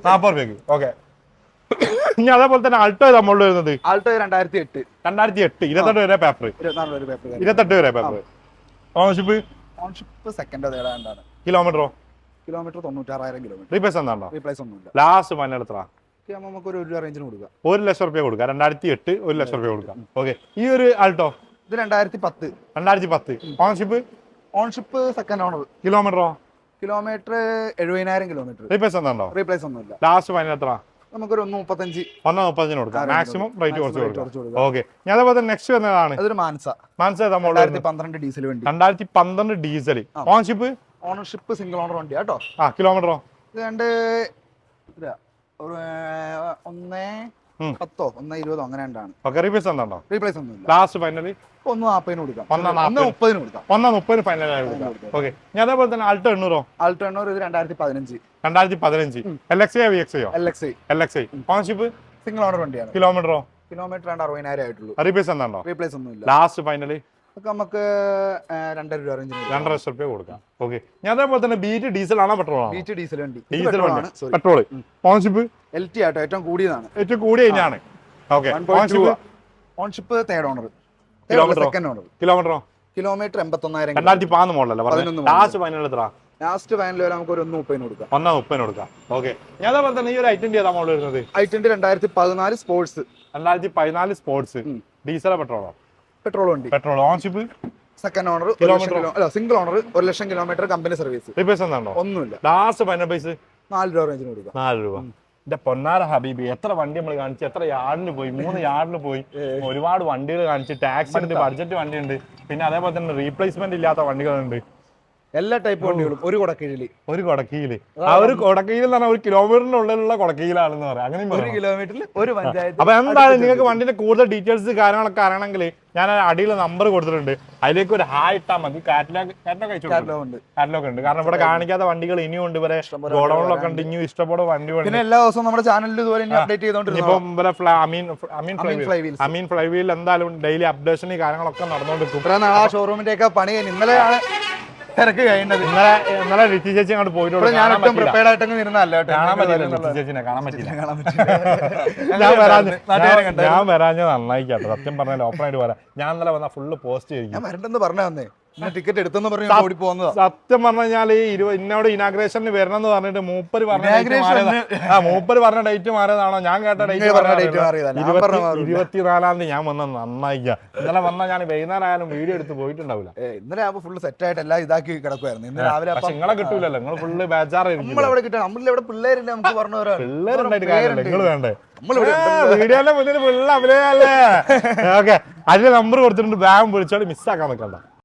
40 രൂപയ്ക്ക്. ഓക്കെ, ഇനി അതേപോലെ തന്നെ ആൾട്ടോ ഏതാ മോഡൽ വരുന്നത്? ആൾട്ടോ 2008. 28 വരെ പേപ്പർ. 28 വരെ പേപ്പർ. ഓണർഷിപ്പ്? ഓൺഷിപ്പ് സെക്കൻഡ് തേടാണ്ടാണ്. കിലോമീറ്ററോ? Kilometre 96,000 kilometre. റീപ്ലേസ് എന്താണോ? റീപ്ലേസ് ഒന്നുമില്ല. ലാസ്റ്റ് ഫൈനൽ എത്ര? നമുക്ക് ഒരു 1 രൂപ റേഞ്ചിന് കൊടുക്കാം. 1 ലക്ഷം രൂപ കൊടുക്കാം. 2008 1 ലക്ഷം രൂപ കൊടുക്കാം. ഓക്കെ, ഈ ഒരു ആൾട്ടോ? ഇത് 2010. 2010. ഓണർഷിപ്പ്? Ownership second owner. കിലോമീറ്ററോ? Kilometre 70,000 kilometre. റീപ്ലേസ് എന്താണോ? റീപ്ലേസ് ഒന്നുമില്ല. ലാസ്റ്റ് ഫൈനൽ എത്ര? നമുക്കൊരു 1.35. 1.35 കൊടുക്കാം. മാക്സിമം റേറ്റ് കുറച്ച് കൊടുക്കാം. ഓക്കെ, ഞാൻ അതേപോലെ തന്നെ നെക്സ്റ്റ് വരുന്നതാണ്. അതൊരു മാൻസ. ഏതാ മോഡൽ? 2012 ഡീസൽ വണ്ടി. 2012 ഡീസൽ. ഓൺഷിപ്പ്? ഓണർഷിപ്പ് സിംഗിൾ ഓണർ വണ്ടി കേട്ടോ. കിലോമീറ്ററോ? ഇത് 1.10 1.20 അങ്ങനെ ഉണ്ടാണ്. റീപ്ലേസ് എന്താണോ? റീപ്ലേസ് ഒന്നുമില്ല. ലാസ്റ്റ് ഫൈനലി 1.40 കൊടുക്കാം. 1.30 കൊടുക്കാം. 1.30 ഫൈനലായി കൊടുക്കാം. ഓക്കെ, ഞാൻ അതേപോലെ തന്നെ ആൾട്ടോ 800. ആൾട്ടോ 800 ഇത് 2015. 2015. LXI VXI? LXI. Ownership? Single owner വണ്ടിയാണ്. കിലോമീറ്ററോ? കിലോമീറ്റർ 60,000 ആയിട്ടുള്ളൂ. റീപ്ലേസ് എന്താണോ? റീപ്ലേസ് ഒന്നുമില്ല. ലാസ്റ്റ് ഫൈനലി നമുക്ക് 2 രൂപ റേഞ്ച്. 2 ലക്ഷം രൂപ കൊടുക്കാം. ഓക്കെ, ഞാൻ അതേപോലെ തന്നെ ബീറ്റ് ഡീസൽ ആണോ പെട്രോൾ ആണോ? ബീറ്റ് ഡീസൽ വണ്ടി. ഡീസൽ വണ്ടി. പെട്രോൾ. ഓൺഷിപ്പ്? LT ആട്ടോ, ഏറ്റവും കൂടിയതാണ്. ഏറ്റവും കൂടിയ ഇനാണ്. Okay, ownership third owner. Second owner. കിലോമീറ്ററോ? കിലോമീറ്റർ 81,000. 2014 മോഡലല്ലേ പറഞ്ഞത്? ലാസ്റ്റ് ഫൈനൽ എത്ര? ലാസ്റ്റ് ഫൈനൽ നമുക്ക് ഒരു 1.30 കൊടുക്കാം. 1.30 കൊടുക്കാം. ഓക്കെ, ഞാൻ അതേപോലെ തന്നെ ഈ ഒരു i20 ഏതാ മോഡൽ വരുന്നത്? i20 2014 sports. 2014 സ്പോർട്സ്. ഡീസലോ പെട്രോളോ? പെട്രോൾ വണ്ടി. Petrol ownership second owner, single owner, 1,00,000 kilometre company service. Repairs എന്താണോ? ഒന്നുമില്ല. ലാസ്റ്റ് ഫൈനൽ പ്രൈസ് 4 രൂപ റേഞ്ചിന് കൊടുക്കാം. 4 രൂപ. എന്റെ പൊന്നാര ഹബീബി, എത്ര വണ്ടി നമ്മൾ കാണിച്ചു, എത്ര യാർഡിന് പോയി, 3 യാർഡിന് പോയി, ഒരുപാട് വണ്ടികൾ കാണിച്ചു. ടാക്സി ഉണ്ട്, ബഡ്ജറ്റ് വണ്ടി ഉണ്ട്, പിന്നെ അതേപോലെ തന്നെ റീപ്ലേസ്മെന്റ് ഇല്ലാത്ത വണ്ടികളുണ്ട്. എല്ലാ ടൈപ്പ് വണ്ടികളും ഒരു കൊടക്കീഴില്. ഒരു കൊടക്കീല്, ആ ഒരു കൊടക്കീല് എന്ന് പറഞ്ഞാൽ 1 കിലോമീറ്ററിന്റെ ഉള്ളിലുള്ള കൊടക്കീലാണെന്ന് പറയാം. അങ്ങനെ 1 കിലോമീറ്ററിൽ ഒരു പഞ്ചായത്ത്. അപ്പൊ എന്തായാലും നിങ്ങൾക്ക് വണ്ടിന്റെ കൂടുതൽ ഡീറ്റെയിൽസ് കാര്യങ്ങളൊക്കെ അറിയണമെങ്കിൽ ഞാൻ അടിയിൽ നമ്പർ കൊടുത്തിട്ടുണ്ട്, അതിലേക്ക് ഒരു ഹായ് ഇട്ടാൽ മതി. കാറ്റലോഗ് ഉണ്ട്. കാരണം ഇവിടെ കാണിക്കാത്ത വണ്ടികൾ ഇനിയും ഉണ്ട്, ഇവരെ ഗോഡൌണിലൊക്കെ ഉണ്ട്, ഇനിയും ഇഷ്ടംപോലെ വണ്ടി ഉണ്ട്. പിന്നെ എല്ലാ ദിവസവും നമ്മുടെ ചാനലിൽ ഇതുപോലെ അപ്ഡേറ്റ് ചെയ്തോണ്ടിരിക്കും. ഇപ്പം ഇവരെ അമീൻ ഫ്ലൈവീൽ എന്തായാലും ഡെയിലി അപ്ഡേഷൻ കാര്യങ്ങളൊക്കെ നടന്നുകൊണ്ടിരിക്കും. ആ ഷോറൂമിന്റെ ഒക്കെ പണി ഇന്നലെയാണ് തിരക്ക് കഴിയുന്നത്. ഇന്നലെ രിച്ചി ചേച്ചി അങ്ങോട്ട് പോയിട്ടുണ്ട്. ഞാൻ ഒട്ടും പ്രിപ്പയർഡ് ആയിട്ടൊന്നും ഇരുന്നല്ല. കാണാൻ പറ്റില്ല. ഞാൻ വരാഞ്ഞ നന്നായിക്കാട്ടോ, സത്യം പറഞ്ഞാൽ ഓപ്പണായിട്ട് വരാം. ഞാൻ ഇന്നലെ വന്നാൽ ഫുള്ള് പോസ്റ്റ് ചെയ്യും. ഞാൻ വരണ്ടെന്ന് പറഞ്ഞു വന്നേ, ടിക്കറ്റ് എടുത്തെന്ന് പറഞ്ഞു ഓടി പോകുന്നതാ. സത്യം പറഞ്ഞു കഴിഞ്ഞാൽ ഇന്നോട് ഇനാഗ്രേഷനിൽ വരണം എന്ന് പറഞ്ഞിട്ട് മൂപ്പര് പറഞ്ഞ ഡേറ്റ് മാറിയതാണോ? ഞാൻ കേട്ട ഡേറ്റ് 24-ാം തീയതി ഞാൻ വന്ന നന്നായിക്കാം. ഇന്നലെ വന്നാൽ ഞാൻ വൈകുന്നേരം ആയാലും വീഡിയോ എടുത്ത് പോയിട്ടുണ്ടാവില്ല. ഇന്നലെ ആവുമ്പോൾ ഫുള്ള് സെറ്റ് ആയിട്ട് എല്ലാം ഇതാക്കി കിടക്കുമായിരുന്നു. ഇന്ന് രാവിലെ നിങ്ങളെ കിട്ടൂലല്ലോ, നിങ്ങൾ ഫുള്ള് ബേജാറായിരിക്കും. നമ്മളെവിടെ കിട്ടാം? നമ്മളിവിടെ പിള്ളേരില്ല, നമുക്ക് പറഞ്ഞു പിള്ളേരുണ്ടായിട്ട് കാര്യമില്ല, നിങ്ങൾ വേണ്ടേ? വീഡിയോന്റെ മുന്നിൽ ഫുള്ള് അഭിനയല്ലേ? ഓക്കെ, അതിന്റെ നമ്പർ കൊടുത്തിട്ടുണ്ട്, ബാഗ് വിളിച്ചോളി, മിസ്സാക്കാൻ നിൽക്കണ്ട.